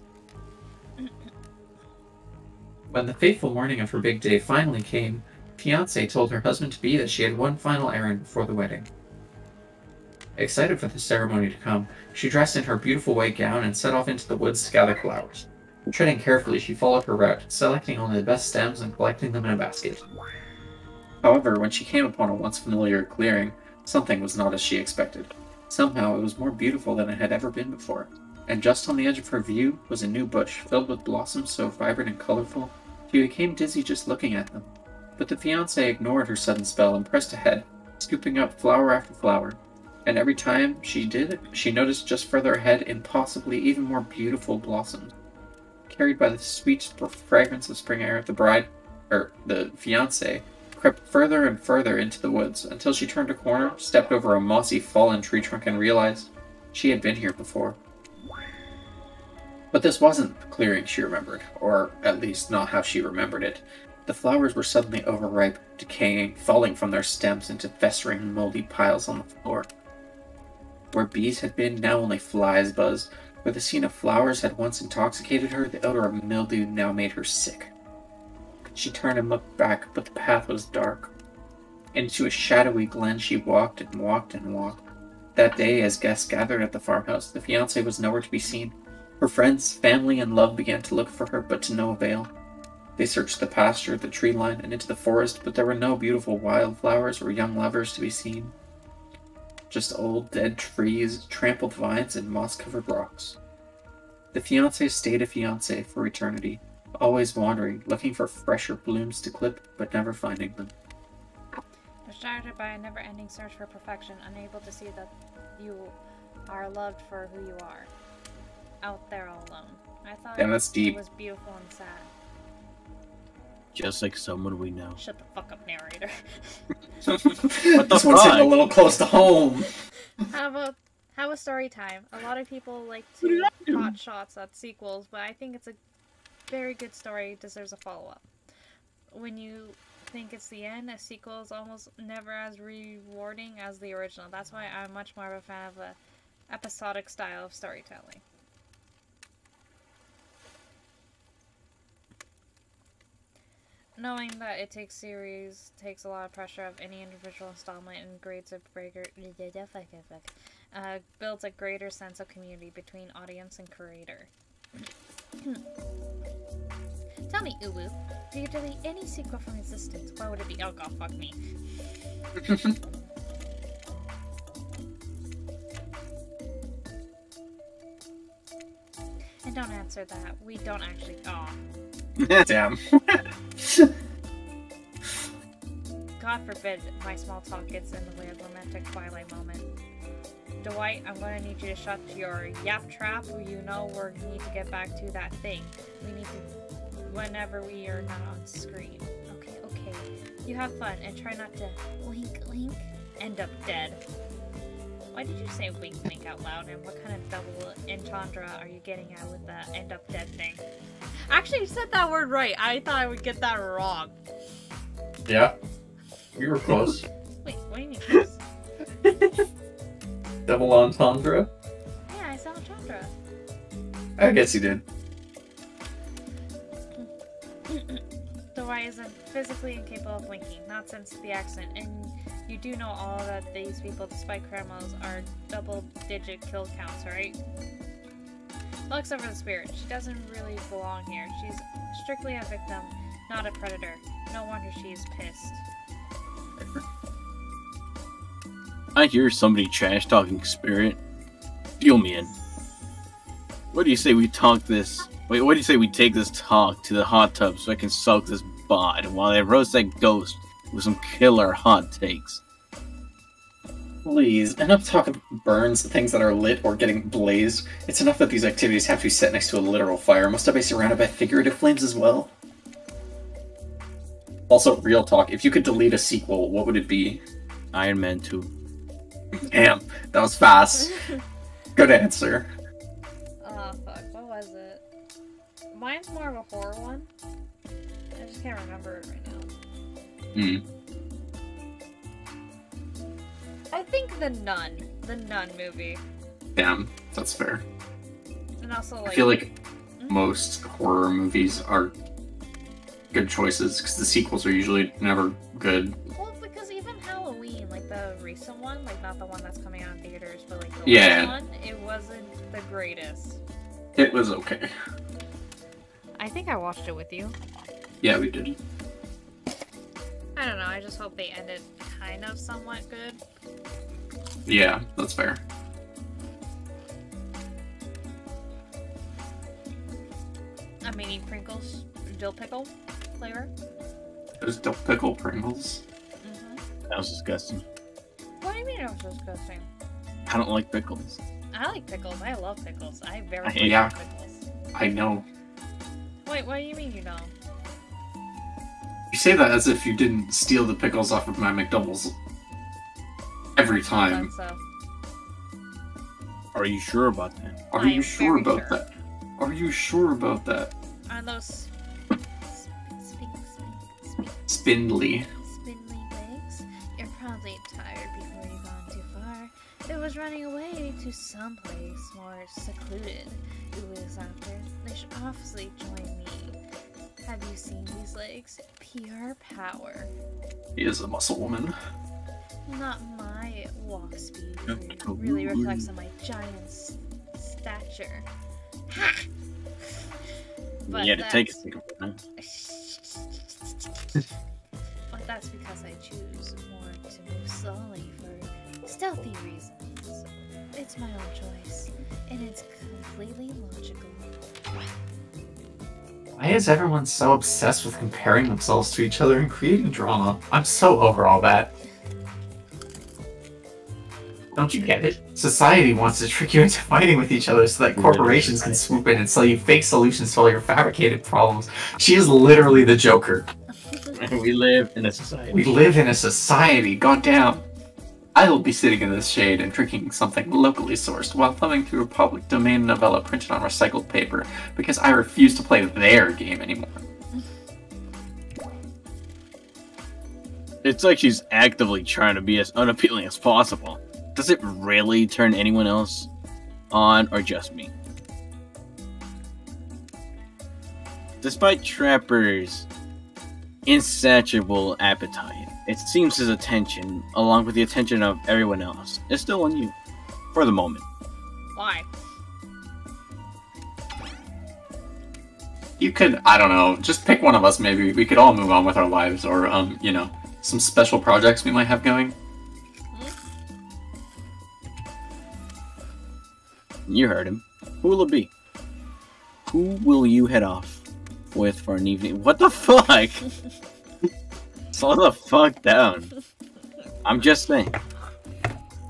When the fateful morning of her big day finally came, fiancé told her husband-to-be that she had one final errand before the wedding. Excited for the ceremony to come, she dressed in her beautiful white gown and set off into the woods to gather flowers. Treading carefully, she followed her route, selecting only the best stems and collecting them in a basket. However, when she came upon a once familiar clearing, something was not as she expected. Somehow, it was more beautiful than it had ever been before, and just on the edge of her view was a new bush filled with blossoms so vibrant and colorful, she became dizzy just looking at them. But the fiancé ignored her sudden spell and pressed ahead, scooping up flower after flower. And every time she did, she noticed just further ahead impossibly even more beautiful blossoms. Carried by the sweet fragrance of spring air, the fiancé, crept further and further into the woods until she turned a corner, stepped over a mossy fallen tree trunk, and realized she had been here before. But this wasn't the clearing she remembered, or at least not how she remembered it. The flowers were suddenly overripe, decaying, falling from their stems into festering, moldy piles on the floor. Where bees had been, now only flies buzzed. Where the scene of flowers had once intoxicated her, the odor of mildew now made her sick. She turned and looked back, but the path was dark. Into a shadowy glen she walked and walked and walked. That day, as guests gathered at the farmhouse, the fiancé was nowhere to be seen. Her friends, family, and love began to look for her, but to no avail. They searched the pasture, the tree line, and into the forest, but there were no beautiful wildflowers or young lovers to be seen. Just old, dead trees, trampled vines, and moss-covered rocks. The fiancé stayed a fiancé for eternity, always wandering, looking for fresher blooms to clip, but never finding them. Distracted by a never-ending search for perfection, unable to see that you are loved for who you are. Out there all alone. I thought that's deep. It was beautiful and sad. Just like someone we know. Shut the fuck up, narrator. What the This one's hitting a fuck? little close to home. How a story time? A lot of people like to pot shots at sequels, but I think it's a very good story, deserves a follow-up. When you think it's the end, a sequel is almost never as rewarding as the original. That's why I'm much more of a fan of a episodic style of storytelling. Knowing that it takes series takes a lot of pressure off any individual installment and builds a greater sense of community between audience and creator. Tell me, Uwu, do you delete any sequel from existence? What would it be? Oh god, fuck me. And don't answer that. We don't actually. Aw. Damn. God forbid my small talk gets in the way of romantic twilight moment. Dwight, I'm gonna need you to shut your yap trap. You know we need to get back to that thing. We need to, whenever we are not on screen. Okay. You have fun and try not to wink. End up dead. Why did you say wink out loud? And what kind of double entendre are you getting at with the end up dead thing? Actually, you said that word right. I thought I would get that wrong. Yeah. You were close. Wait, what do you mean close? Double entendre? Yeah, I said entendre. I guess you did. Dwight isn't physically incapable of winking, not since the accident, and you do know all that these people, despite criminals, are double-digit kill counts, right? Well, except for the spirit. She doesn't really belong here. She's strictly a victim, not a predator. No wonder she's pissed. I hear somebody trash talking spirit. Feel me in. What do you say we talk this? Wait, what do you say we take this talk to the hot tub so I can soak this spot while they roast that ghost with some killer hot takes. Please, enough talk of burns, things that are lit or getting blazed. It's enough that these activities have to be set next to a literal fire. Must I be surrounded by figurative flames as well? Also, real talk, if you could delete a sequel, what would it be? Iron Man 2. Damn, that was fast. Good answer. Oh, fuck. What was it? Mine's more of a horror one. I just can't remember it right now. I think The Nun. The Nun movie. Damn, that's fair. And also, like... I feel like most horror movies are good choices, because the sequels are usually never good. Well, because even Halloween, like the recent one, like not the one that's coming out in theaters, but like the Yeah. last one, it wasn't the greatest. It was okay. I think I watched it with you. Yeah, we did. I don't know, I just hope they ended kind of somewhat good. Yeah, that's fair. I'm eating Pringles, dill pickle flavor. There's dill pickle Pringles. That was disgusting. What do you mean it was disgusting? I don't like pickles. I like pickles. I love pickles. I very I much hate- Yeah. like pickles. I know. Wait, what do you mean you know? You say that as if you didn't steal the pickles off of my McDonald's every time. So. Are you sure about that? Are I you am sure very about sure. that? Are you sure about that? On those Spindly. spindly legs, you're probably tired before you've gone too far. It was running away to someplace more secluded. Who is after? They should obviously join me. Have you seen these legs? Pure power. He is a muscle woman. Not my walk speed really reflects on my giant stature. Ha! But You had to take a that's- second for that. But that's because I choose more to move slowly for stealthy reasons. It's my own choice, and it's completely logical. Why is everyone so obsessed with comparing themselves to each other and creating drama? I'm so over all that. Don't you get it? Society wants to trick you into fighting with each other so that corporations can swoop in and sell you fake solutions to all your fabricated problems. She is literally the Joker. We live in a society. We live in a society, goddamn. I will be sitting in the shade and drinking something locally sourced while thumbing through a public domain novella printed on recycled paper because I refuse to play their game anymore. It's like she's actively trying to be as unappealing as possible. Does it really turn anyone else on, or just me? Despite Trapper's insatiable appetite, it seems his attention, along with the attention of everyone else, is still on you. For the moment. Why? You could, I don't know, just pick one of us maybe. We could all move on with our lives or, you know, some special projects we might have going. You heard him. Who will it be? Who will you head off with for an evening? What the fuck? Slow the fuck down. I'm just saying.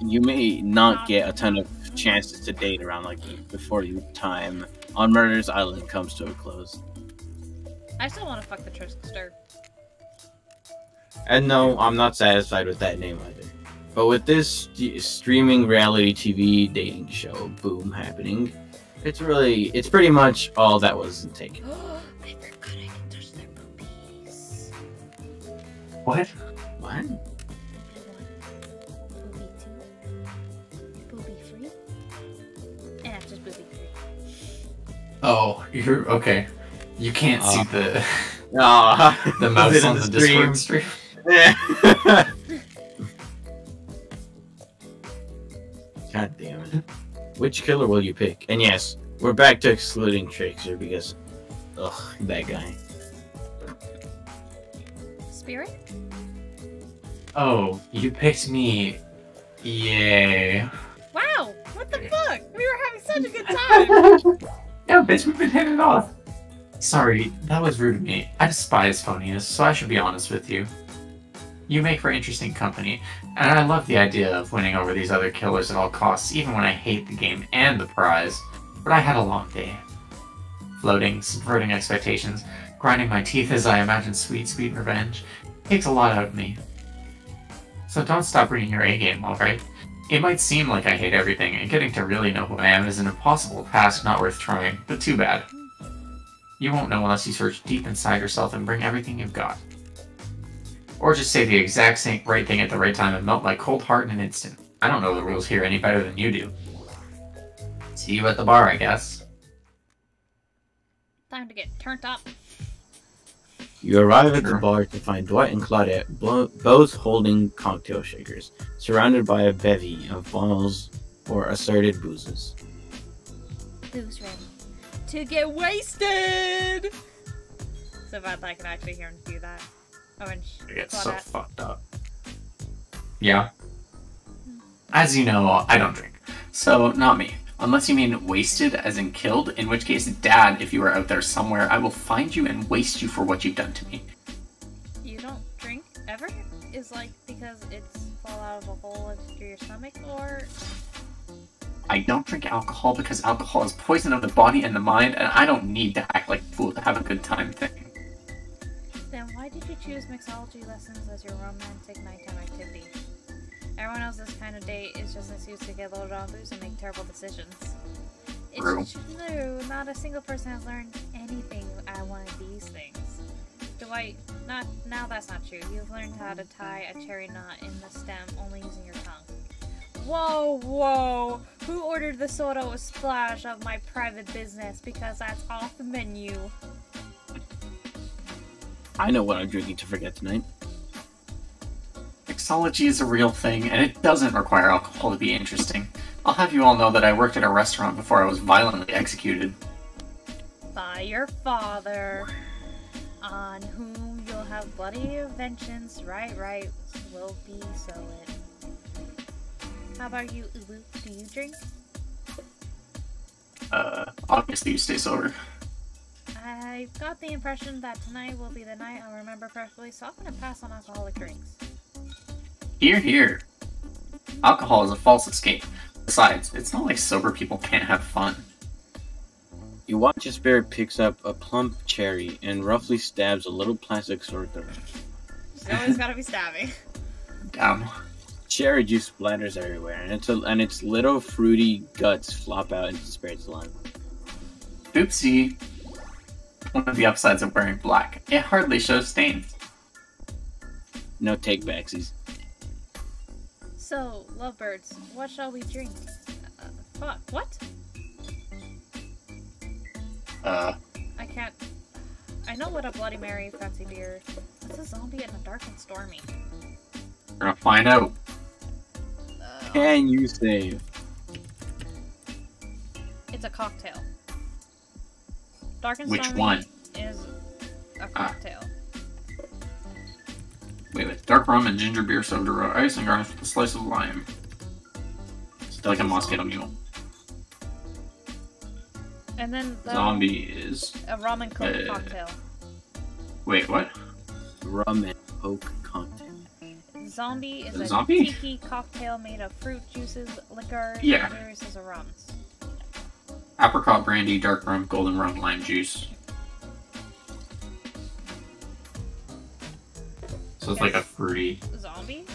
You may not get a ton of chances to date around like before your time on Murder's Island comes to a close. I still want to fuck the trickster. And no, I'm not satisfied with that name either. But with this streaming reality TV dating show boom happening, it's pretty much all that was taken. I forgot I can touch their boobies. What? What? Booby 2. Booby free. And after booby 3. Oh, you're okay. You can't see the Ah, the mouse on the Discord stream. God damn it. Which killer will you pick? And yes, we're back to excluding Trickster because, ugh, that guy. Spirit? Oh, you picked me. Yay. Wow! What the fuck? We were having such a good time! Yeah, bitch, we've been hitting it off. Sorry, that was rude of me. I despise Phonius, so I should be honest with you. You make for interesting company, and I love the idea of winning over these other killers at all costs, even when I hate the game and the prize. But I had a long day. Floating, subverting expectations, grinding my teeth as I imagine sweet, sweet revenge. It takes a lot out of me. So don't stop bringing your A-game, alright? It might seem like I hate everything, and getting to really know who I am is an impossible task not worth trying, but too bad. You won't know unless you search deep inside yourself and bring everything you've got. Or just say the exact same right thing at the right time and melt my cold heart in an instant. I don't know the rules here any better than you do. See you at the bar, I guess. Time to get turned up. You arrive at the Sure. bar to find Dwight and Claudette both holding cocktail shakers, surrounded by a bevy of bottles or assorted boozes. Who's ready to get wasted? So bad that I can actually hear him do that. Oh, and I get so Claudette. fucked up. Yeah. As you know, I don't drink. So, not me. Unless you mean wasted as in killed, in which case, Dad, if you are out there somewhere, I will find you and waste you for what you've done to me. You don't drink ever? Is like because it's fall out of a hole into your stomach, or I don't drink alcohol because alcohol is poison of the body and the mind, and I don't need to act like a fool to have a good time thing. then why did you choose mixology lessons as your romantic nighttime activity? Everyone knows this kind of date is just an excuse to get loaded on booze and make terrible decisions. True. It's true. Not a single person has learned anything at one of these things. Dwight, not now. That's not true. You've learned how to tie a cherry knot in the stem only using your tongue. Whoa, whoa! Who ordered the soda with splash of my private business? Because that's off the menu. I know what I'm drinking to forget tonight. Mixology is a real thing, and it doesn't require alcohol to be interesting. I'll have you all know that I worked at a restaurant before I was violently executed. By your father, on whom you'll have bloody vengeance. Right, will be so it. How about you, Ulu? Do you drink? Obviously you stay sober. I got the impression that tonight will be the night I'll remember perfectly, so I'm gonna pass on alcoholic drinks. Hear, hear. Alcohol is a false escape. Besides, it's not like sober people can't have fun. You watch as Spirit picks up a plump cherry and roughly stabs a little plastic sword through it. She's always gotta be stabbing. Damn. Cherry juice splatters everywhere, and its little fruity guts flop out into Spirit's lung. Oopsie. One of the upsides of wearing black. It hardly shows stains. No take-backsies. So, lovebirds, what shall we drink? Fuck, what? I can't... I know what a Bloody Mary, fancy beer. What's a zombie in the dark and stormy? We're gonna find out. Can you save? It's a cocktail. Dark and Which stormy one? is a cocktail. Wait. Dark rum and ginger beer soda ice and garnished with a slice of lime. It's like a Moscato Mule. And then the, Zombie is... a rum and coke cocktail. Wait, what? Rum and Coke content. Zombie is A a zombie? tiki cocktail made of fruit juices, liquor, Yeah. and various rums. Apricot brandy, dark rum, golden rum, lime juice. So it's like a fruity. Zombie?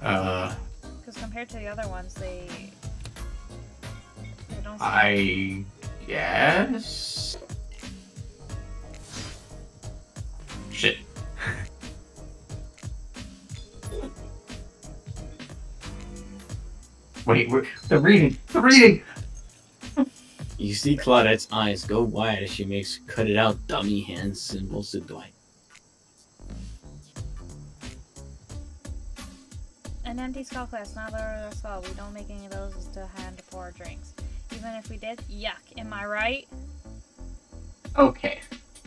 Uh, Because compared to the other ones, they don't seem... I guess. Shit. Wait, the reading. The reading. You see Claudette's eyes go wide as she makes cut it out dummy hand symbols to Dwight. An empty skull class, not a skull. We don't make any of those to hand to pour our drinks. Even if we did, yuck. Am I right? Okay,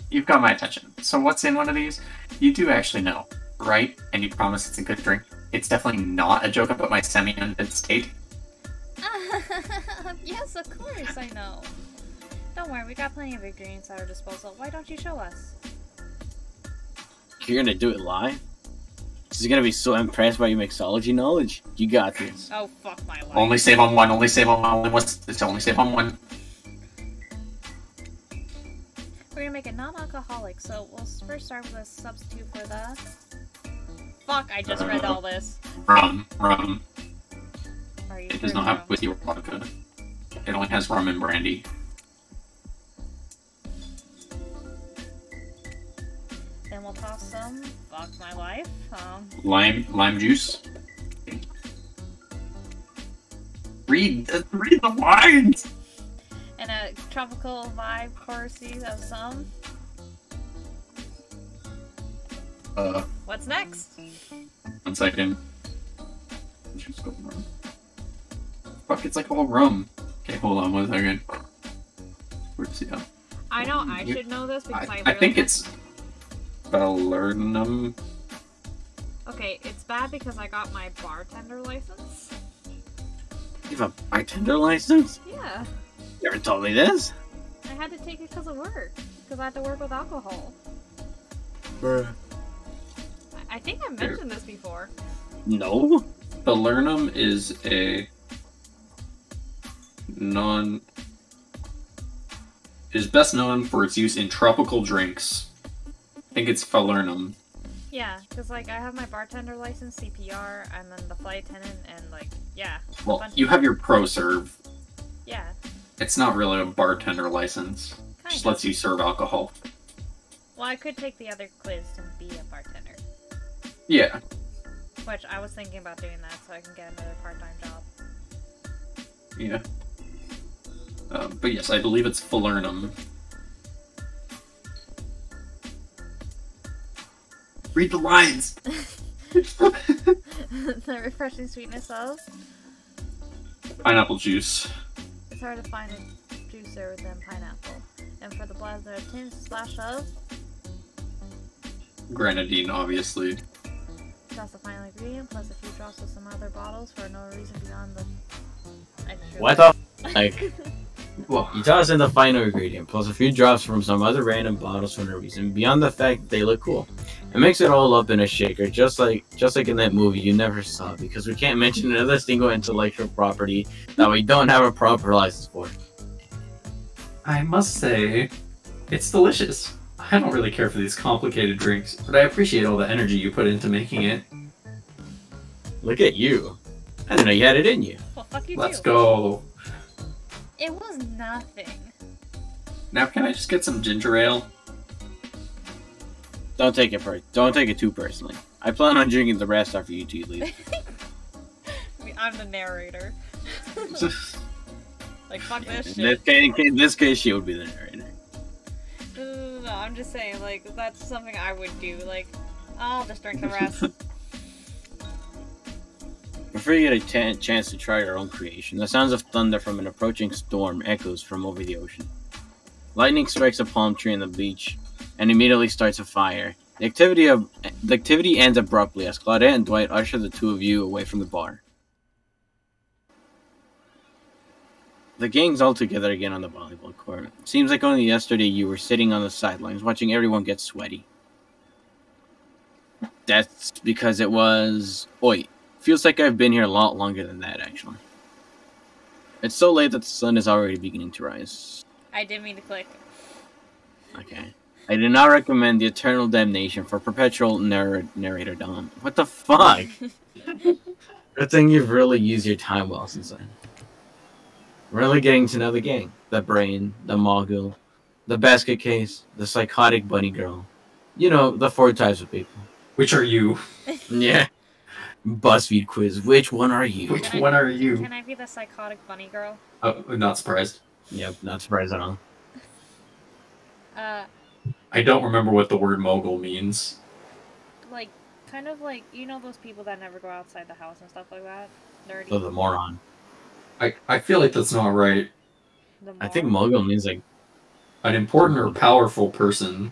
you've got my attention. So what's in one of these? You do actually know, right? And you promise it's a good drink? It's definitely not a joke about my semi-undead state. Yes, of course, I know. Don't worry, we got plenty of ingredients at our disposal. Why don't you show us? You're gonna do it live? She's gonna be so impressed by your mixology knowledge. You got this. Oh, fuck my life. Only save on one. Only save on one. It's only save on one. We're gonna make it non-alcoholic, so we'll first start with a substitute for the... Fuck, I just read all this. Rum. Are you It sure does not no? have whiskey or vodka. It only has rum and brandy. Then we'll toss some... Fuck my life. Lime juice. Read the lines. And a tropical vibe courtesy of some... What's next? 1 second. Fuck, it's like all rum. Okay, hold on 1 second. Where's the I know I should know this because I think it's Falernum. Okay, it's bad because I got my bartender license. You have a bartender license? Yeah, You ever told me this? I had to take it because of work. Because I had to work with alcohol. Bruh. I think I mentioned this before. No. Falernum is is best known for its use in tropical drinks. I think it's Falernum. Yeah, because like I have my bartender license, CPR, and then the flight attendant, and like, yeah. Well, bunch you of- have your pro serve. Yeah, It's not really a bartender license. kind Just of. lets you serve alcohol. Well, I could take the other quiz to be a bartender. Yeah. Which I was thinking about doing that so I can get another part-time job. Yeah. But yes, I believe it's Falernum. Read the lines! The refreshing sweetness of... Pineapple juice. It's hard to find a juicer than pineapple. And for the blast, there are a tinge splash of... Grenadine, obviously. That's the final ingredient, plus a few drops of some other bottles for no reason beyond the... extra- What the like? Well, You toss in the final ingredient, plus a few drops from some other random bottles for no reason, beyond the fact that they look cool. And mix it all up in a shaker, just like in that movie you never saw, because we can't mention another single intellectual property that we don't have a proper license for. I must say, it's delicious. I don't really care for these complicated drinks, but I appreciate all the energy you put into making it. Look at you. I didn't know you had it in you. Well, fuck you Let's too. go. It was nothing. now can I just get some ginger ale? Don't take it too personally. I plan on drinking the rest after you two leave. I'm the narrator. Like, fuck this In shit. this case, she would be the narrator. No, I'm just saying, like, that's something I would do. Like, I'll just drink the rest. Before you get a chance to try your own creation, the sounds of thunder from an approaching storm echoes from over the ocean. Lightning strikes a palm tree on the beach and immediately starts a fire. The activity ends abruptly as Claudette and Dwight usher the two of you away from the bar. The gang's all together again on the volleyball court. Seems like only yesterday you were sitting on the sidelines watching everyone get sweaty. That's because it was... Oi. Feels like I've been here a lot longer than that, actually. It's so late that the sun is already beginning to rise. I didn't mean to click. Okay. I do not recommend the eternal damnation for perpetual narrator Dom. What the fuck? Good thing you've really used your time well since then. Really getting to know the gang. The brain, the mogul, the basket case, the psychotic bunny girl. You know, the 4 types of people. Which are you? Yeah. BuzzFeed quiz. Which one are you? Which one are you? Can I be the psychotic bunny girl? Oh, not surprised. Yep, not surprised at all. I don't remember what the word mogul means. Like, kind of like, you know those people that never go outside the house and stuff like that? Nerdy. So the moron. I feel like that's not right. The I think moron. mogul means like... An important or powerful person,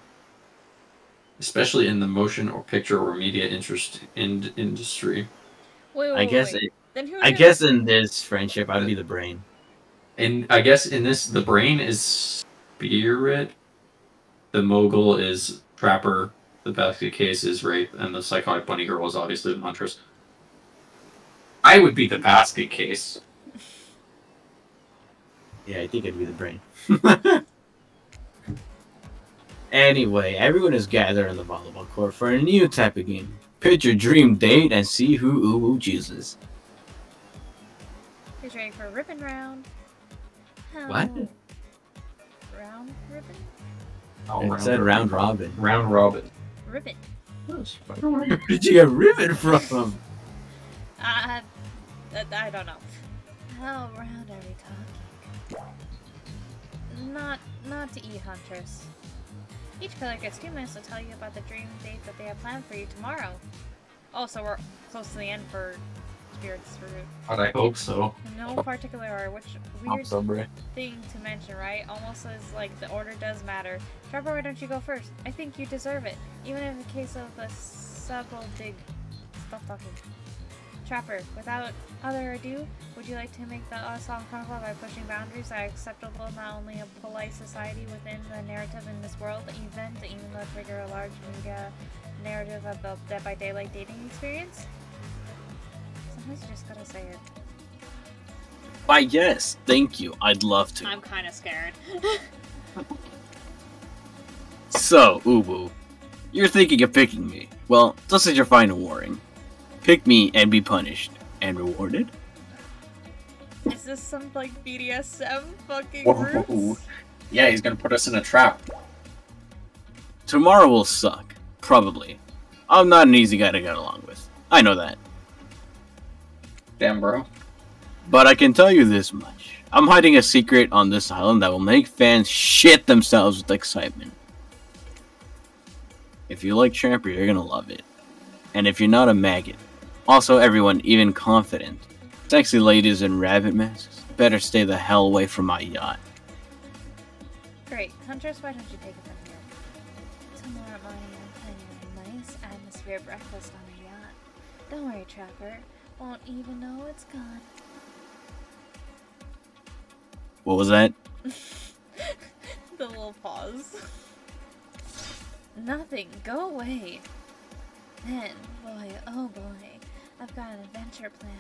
especially in the motion or picture or media industry. Wait, I guess wait. Then who I knew- guess in this friendship I'd be the brain. And I guess in this, the brain is Spirit. The mogul is Trapper. The basket case is Wraith, and the psychotic bunny girl is obviously the Huntress. I would be the basket case. Yeah, I think it'd be the brain. Anyway, everyone is gathered on the volleyball court for a new type of game. Pick your dream date and see who Uwu chooses. Who's ready for a ribbon round? What? Round ribbon? Oh, It said round robin. Round robin. Ribbon. Where did you get ribbon from? I don't know. How round are we talking? Not to eat, Huntress. Each killer gets 2 minutes to tell you about the dream date that they have planned for you tomorrow. Oh, so we're close to the end for Spirit's Route. But I hope so. No particular order, which weird thing to mention, right? Almost as like the order does matter. Trapper, why don't you go first? I think you deserve it. Even in the case of the dig. Stop talking. Trapper, without other ado, would you like to make the song chronicle by pushing boundaries that are acceptable not only in a polite society within the narrative in this world event, even though trigger a large media narrative of the Dead by Daylight dating experience? Sometimes you just gotta say it. Why, yes, thank you. I'd love to. I'm kinda scared. So, Uwu, you're thinking of picking me. Well, just as your final warning. Pick me and be punished. And rewarded? Is this some, like, BDSM fucking Whoa. roots? Yeah, he's gonna put us in a trap. Tomorrow will suck. Probably. I'm not an easy guy to get along with. I know that. Damn, bro. But I can tell you this much. I'm hiding a secret on this island that will make fans shit themselves with excitement. If you like Tramper, you're gonna love it. And if you're not a maggot, also everyone even confident, sexy ladies in rabbit masks, better stay the hell away from my yacht. Great. Huntress, why don't you take it from here? Tomorrow morning I'm planning a nice atmosphere breakfast on a yacht. Don't worry, Trapper. Won't even know it's gone. What was that? The little pause. Nothing. Go away. Then, boy, oh boy, I've got an adventure planned.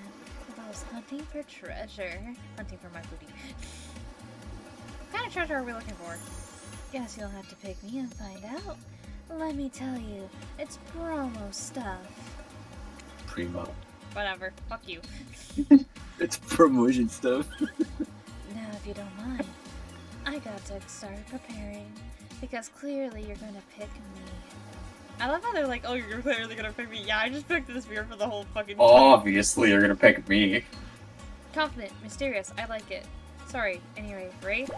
Involves hunting for treasure. Hunting for my booty. What kind of treasure are we looking for? Guess you'll have to pick me and find out. Let me tell you, it's promo stuff. Primo. Whatever. Fuck you. It's promotion stuff. Now, if you don't mind, I got to start preparing. Because clearly you're gonna pick me. I love how they're like, oh, you're clearly gonna pick me. Yeah, I just picked this beer for the whole fucking time. Obviously, you're gonna pick me. Confident, mysterious, I like it. Sorry, anyway, Wraith?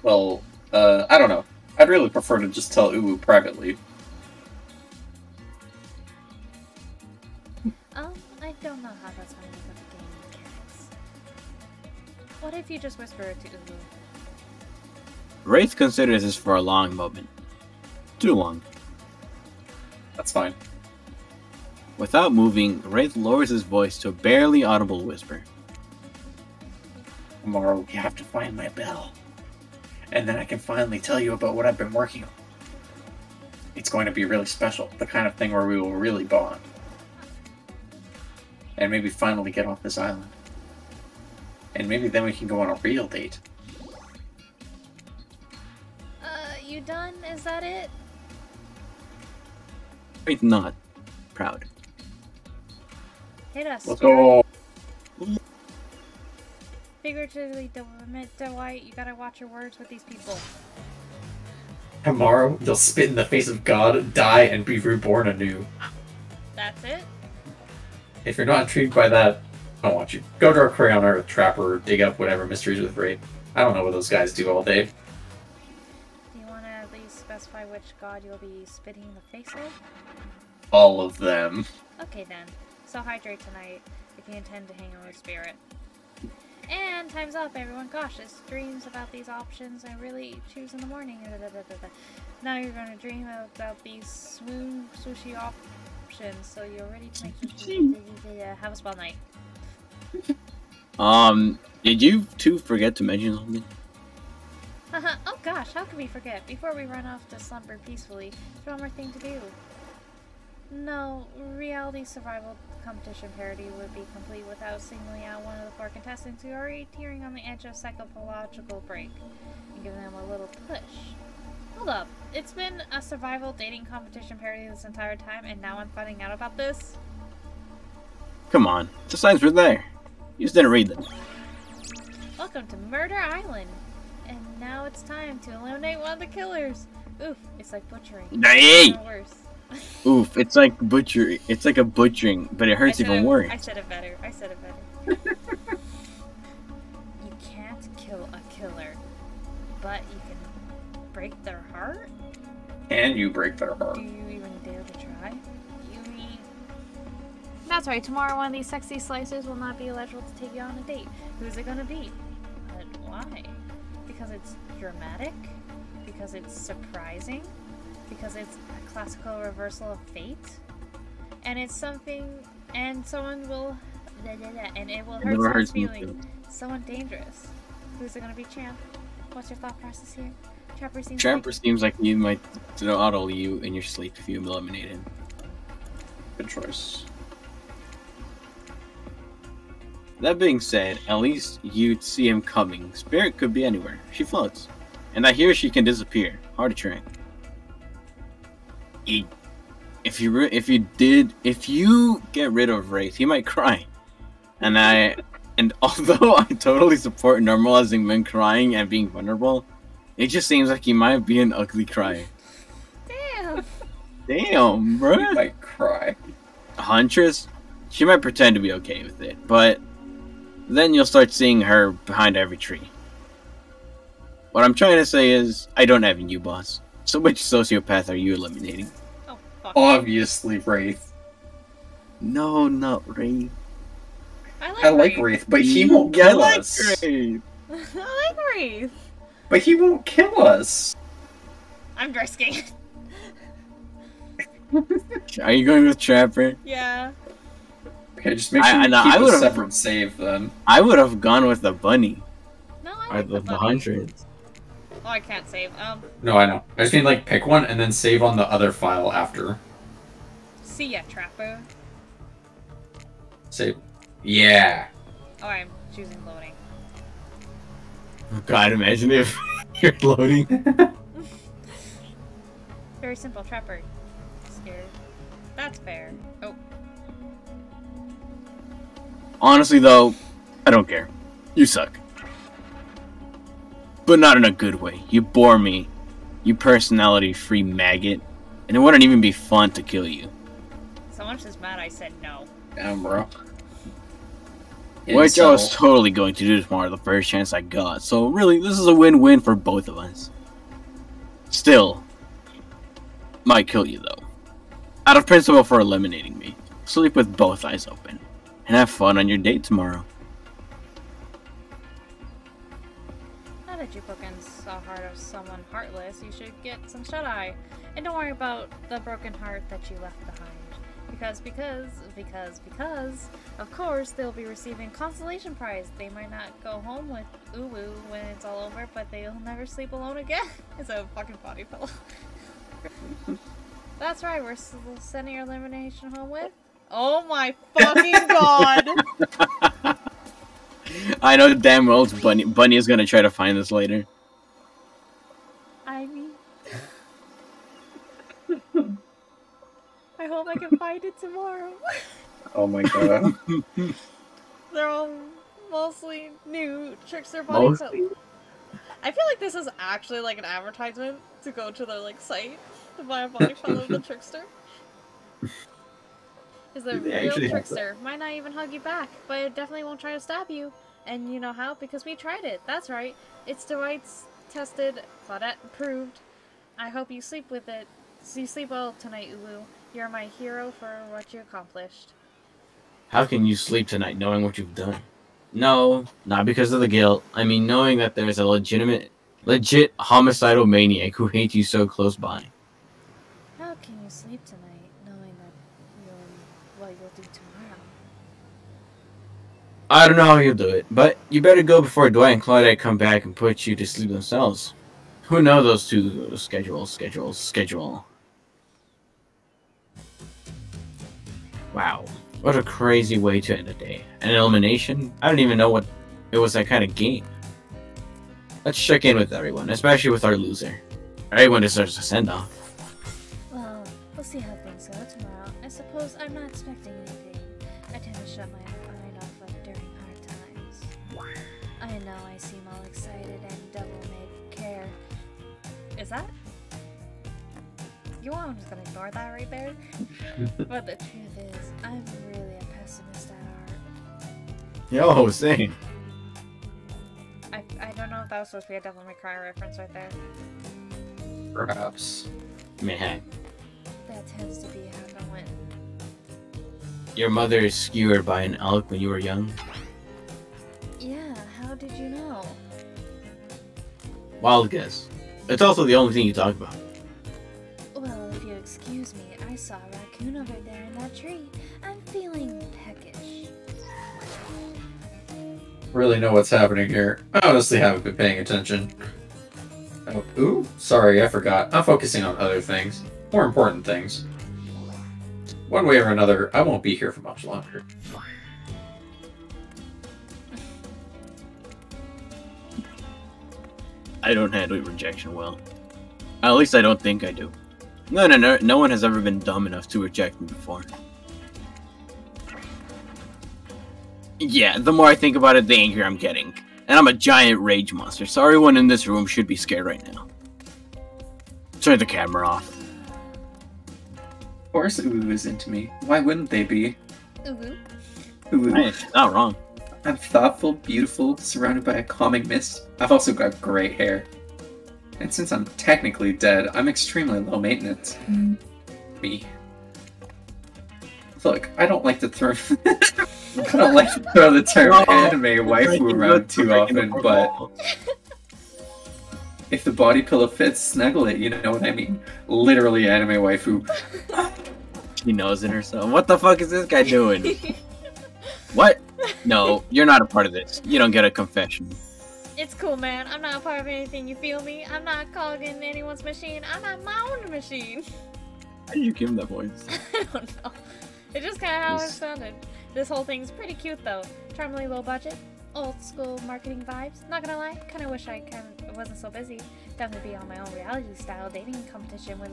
Well, I don't know. I'd really prefer to just tell Uwu privately. I don't know how that's gonna look at the game mechanics. What if you just whisper it to Uwu? Wraith considers this for a long moment. Too long. That's fine. Without moving, Wraith lowers his voice to a barely audible whisper. Tomorrow, you have to find my bell. And then I can finally tell you about what I've been working on. It's going to be really special. The kind of thing where we will really bond. And maybe finally get off this island. And maybe then we can go on a real date. You done? Is that it? Wraith not. Proud. Hit us. Let's go! Figuratively, Dwight, you gotta watch your words with these people. Tomorrow, you'll spit in the face of God, die, and be reborn anew. That's it? If you're not intrigued by that, I don't want you. Go to our Crayon Earth Trapper, or dig up whatever mysteries with Wraith. I don't know what those guys do all day. Do you want to at least specify which god you'll be spitting in the face of? All of them. Okay then. So hydrate tonight if you intend to hang out with Spirit. And time's up, everyone. Gosh, this dreams about these options I really choose in the morning. Now you're gonna dream about these sushi options, so you're ready to make sushi. Have a spa night. Did you two forget to mention something? gosh, how could we forget? Before we run off to slumber peacefully, there's one more thing to do. No, reality survival competition parody would be complete without singling out one of the 4 contestants who are already teetering on the edge of psychological break and giving them a little push. Hold up, it's been a survival dating competition parody this entire time and now I'm finding out about this? Come on, the signs were there. You just didn't read them. Welcome to Murder Island! And now it's time to eliminate one of the killers! Oof, it's like butchering. Hey! Or worse. Oof, it's like butchery. It's like a butchering, but it hurts even worse. I said it better. You can't kill a killer, but you can break their heart? Can you break their heart? Do you even dare to try? You mean... That's right, tomorrow one of these sexy slicers will not be eligible to take you on a date. Who's it gonna be? But why? Because it's dramatic? Because it's surprising? Because it's a classical reversal of fate? And it's something... And someone will... And it will hurt someone's feeling. Someone dangerous. Who's it gonna be, Champ? What's your thought process here? Trapper seems like you might auto you in your sleep if you eliminate him. Good choice. That being said, at least you'd see him coming. Spirit could be anywhere. She floats. And I hear she can disappear. Hard to track. If you get rid of Wraith, he might cry. And although I totally support normalizing men crying and being vulnerable, it just seems like he might be an ugly crier. Damn, bro. He might cry. Huntress, she might pretend to be okay with it, but then you'll start seeing her behind every tree. What I'm trying to say is, I don't have you, boss. So which sociopath are you eliminating? Oh, fuck. Obviously, Wraith. No, not Wraith. I like Wraith, but he won't kill us. Wraith. I like Wraith. But he won't kill us. I'm risking it. Are you going with Trapper? Yeah. Okay, just make sure you keep a separate save then. I would have gone with the bunny. No, I Or like the bunny. Huntress. Oh, I can't save. No, I know. I just mean, like, pick one and then save on the other file after. See ya, Trapper. Save. Yeah. Oh, I'm choosing loading. God, imagine if you're loading. Very simple, Trapper. Scared. That's fair. Oh. Honestly, though, I don't care. You suck. But not in a good way. You bore me. You personality-free maggot. And it wouldn't even be fun to kill you. Someone's just mad I said no. Damn, bro. Which I was totally going to do tomorrow the first chance I got. So really, this is a win-win for both of us. Still, might kill you though. Out of principle for eliminating me. Sleep with both eyes open. And have fun on your date tomorrow. Now that you've broken the heart of someone heartless, you should get some shut-eye. And don't worry about the broken heart that you left behind. Because, of course, they'll be receiving consolation prize. They might not go home with Uwu when it's all over, but they'll never sleep alone again. It's a fucking body pillow. That's right, we're sending your elimination home with... Oh my fucking god! I know damn well it's Bunny. Bunny is gonna try to find this later. I mean... I hope I can find it tomorrow. Oh my god. They're all mostly new Trickster body pillows. I feel like this is actually like an advertisement to go to their like site to buy a body pillow of the Trickster. Because the real Trickster might not even hug you back, but it definitely won't try to stab you. And you know how? Because we tried it. That's right. It's Dwight's tested, Claudette approved. I hope you sleep with it. So you sleep well tonight, Uwu. You're my hero for what you accomplished. How can you sleep tonight knowing what you've done? No, not because of the guilt. I mean, knowing that there's a legit homicidal maniac who hates you so close by. How can you sleep tonight knowing that what you'll do tomorrow? I don't know how you'll do it, but you better go before Dwight and Claudette come back and put you to sleep themselves. Who know those two schedule? Wow. What a crazy way to end a day. An elimination? I don't even know what it was that kind of game. Let's check in with everyone, especially with our loser. Everyone deserves a send-off. Well, we'll see how things go tomorrow. I suppose I'm not expecting anything. I tend to shut my mind off during hard times. I know I seem all excited and devil-may care. Is that? You know I'm just gonna ignore that right there? But the truth is, I'm really a pessimist at heart. Yo, same. I don't know if that was supposed to be a Devil May Cry reference right there. Perhaps. I mean, hey, That tends to be how I went. your mother is skewered by an elk when you were young. Yeah, how did you know? Wild guess. It's also the only thing you talk about. Well, if you excuse me, I saw a raccoon over there in that tree. I'm feeling peckish. Really know what's happening here. I honestly haven't been paying attention. Oh, ooh, sorry, I forgot. I'm focusing on other things. More important things. One way or another, I won't be here for much longer. I don't handle rejection well. At least I don't think I do. No one has ever been dumb enough to reject me before. Yeah, the more I think about it, the angrier I'm getting. And I'm a giant rage monster, so everyone in this room should be scared right now. Turn the camera off. Of course Ulu is into me. Why wouldn't they be? Ooh. Ulu. Hey, not wrong. I'm thoughtful, beautiful, surrounded by a calming mist. I've also got great hair. And since I'm technically dead, I'm extremely low maintenance. Me. Look, I don't like to throw the term anime waifu around too often, but if the body pillow fits, snuggle it, you know what I mean? Literally anime waifu. She knows it herself. What the fuck is this guy doing? What? No, you're not a part of this. You don't get a confession. It's cool, man. I'm not a part of anything, you feel me? I'm not clogging anyone's machine. I'm not my own machine. How did you give him that voice? I don't know. It's just kind of how it sounded. This whole thing's pretty cute, though. Charmingly low budget, old school marketing vibes. Not gonna lie, kind of wish I wasn't so busy. Definitely be on my own reality-style dating competition with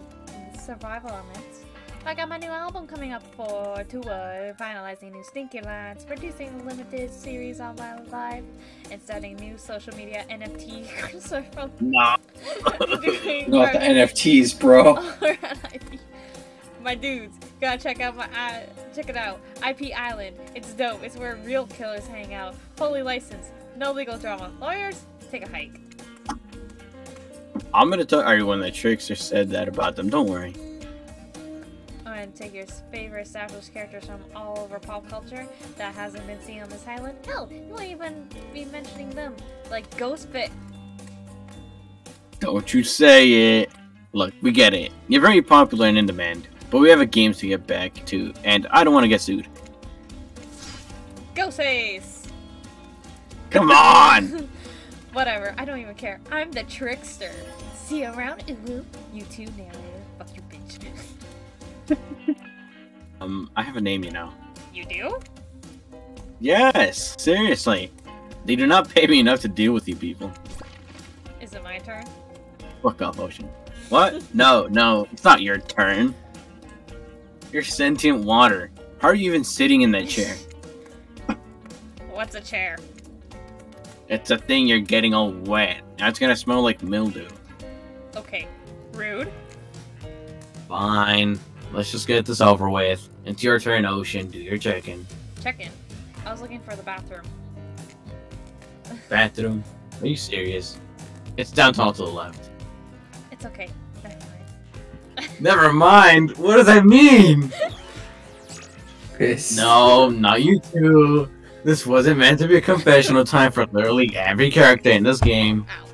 survival elements. I got my new album coming up for tour, finalizing new stinky lines, producing a limited series on my live, and starting new social media NFT from No. Not the NFTs, bro. My dudes, gotta check it out. IP Island, it's dope. It's where real killers hang out. Fully licensed, no legal drama. Lawyers, take a hike. I'm gonna tell everyone that Trickster said that about them. Don't worry. I'm gonna take your favorite established characters from all over pop culture that hasn't been seen on this island. Hell, you won't even be mentioning them, like Ghostbit. Don't you say it. Look, we get it. You're very popular and in demand, but we have a game to get back to, and I don't want to get sued. Ghostface! Come on! Whatever, I don't even care. I'm the Trickster. See you around, Uwu. You too, narrator. Fuck you, bitch. I have a name, you know. You do? Yes, seriously. They do not pay me enough to deal with you people. Is it my turn? Fuck off, Ocean. What? No, it's not your turn. You're sentient water. How are you even sitting in that chair? What's a chair? It's a thing you're getting all wet. Now it's gonna smell like mildew. Okay, rude. Fine. Let's just get this over with. It's your turn, Ocean. Do your check-in. Check-in. I was looking for the bathroom. Bathroom? Are you serious? It's downtown to the left. It's okay. Never mind. Never mind? What does that mean? Chris. No, not you two. This wasn't meant to be a confessional time for literally every character in this game. Ow.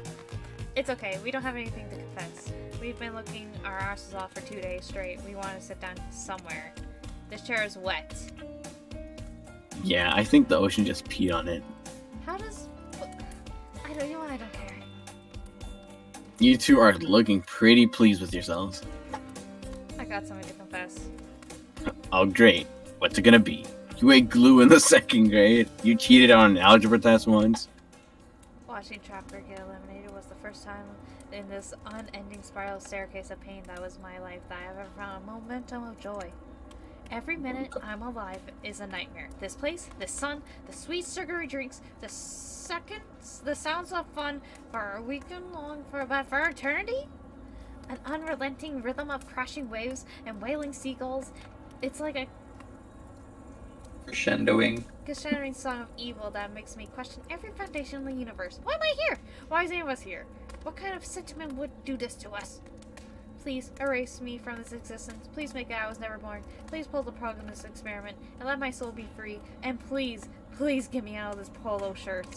It's okay. We don't have anything to confess. We've been looking our asses off for 2 days straight. We want to sit down somewhere. This chair is wet. Yeah, I think the Ocean just peed on it. How does... I don't care. You two are looking pretty pleased with yourselves. I got something to confess. Oh, great. What's it gonna be? You ate glue in the 2nd grade. You cheated on an algebra test once. Watching Trapper get eliminated was the first time in this unending spiral staircase of pain that was my life that I have ever found a momentum of joy. Every minute I'm alive is a nightmare. This place, this sun, the sweet sugary drinks, the sounds of fun for a weekend long but for eternity? An unrelenting rhythm of crashing waves and wailing seagulls. It's like a Crescendoing. crescendoing song of evil that makes me question every foundation in the universe. Why am I here? Why is any of us here? What kind of sentiment would do this to us? Please erase me from this existence. Please make it I was never born. Please pull the plug on this experiment and let my soul be free. And please, please get me out of this polo shirt.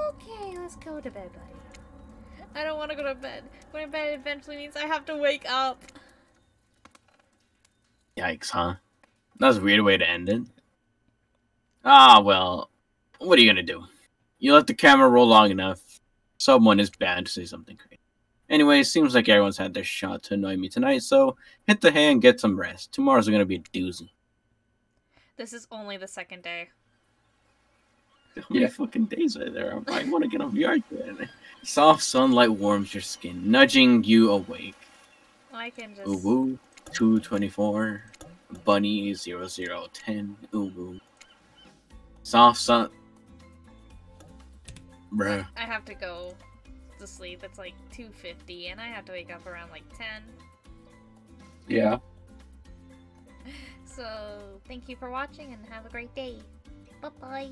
Okay, let's go to bed, buddy. I don't want to go to bed. Going to bed eventually means I have to wake up. Yikes, huh? That was a weird way to end it. Ah, well, what are you gonna do? You let the camera roll long enough. Someone is bound to say something crazy. Anyway, it seems like everyone's had their shot to annoy me tonight, so hit the hay and get some rest. Tomorrow's gonna be a doozy. This is only the 2nd day. How many fucking days are there? I want to get off yard then. Soft sunlight warms your skin, nudging you awake. I can just... Ooh woo, 224. Bunny 0010. Ooh woo. Soft sun. Bruh. I have to go to sleep. It's like 2:50 and I have to wake up around like 10. Yeah. So, thank you for watching and have a great day. Bye-bye.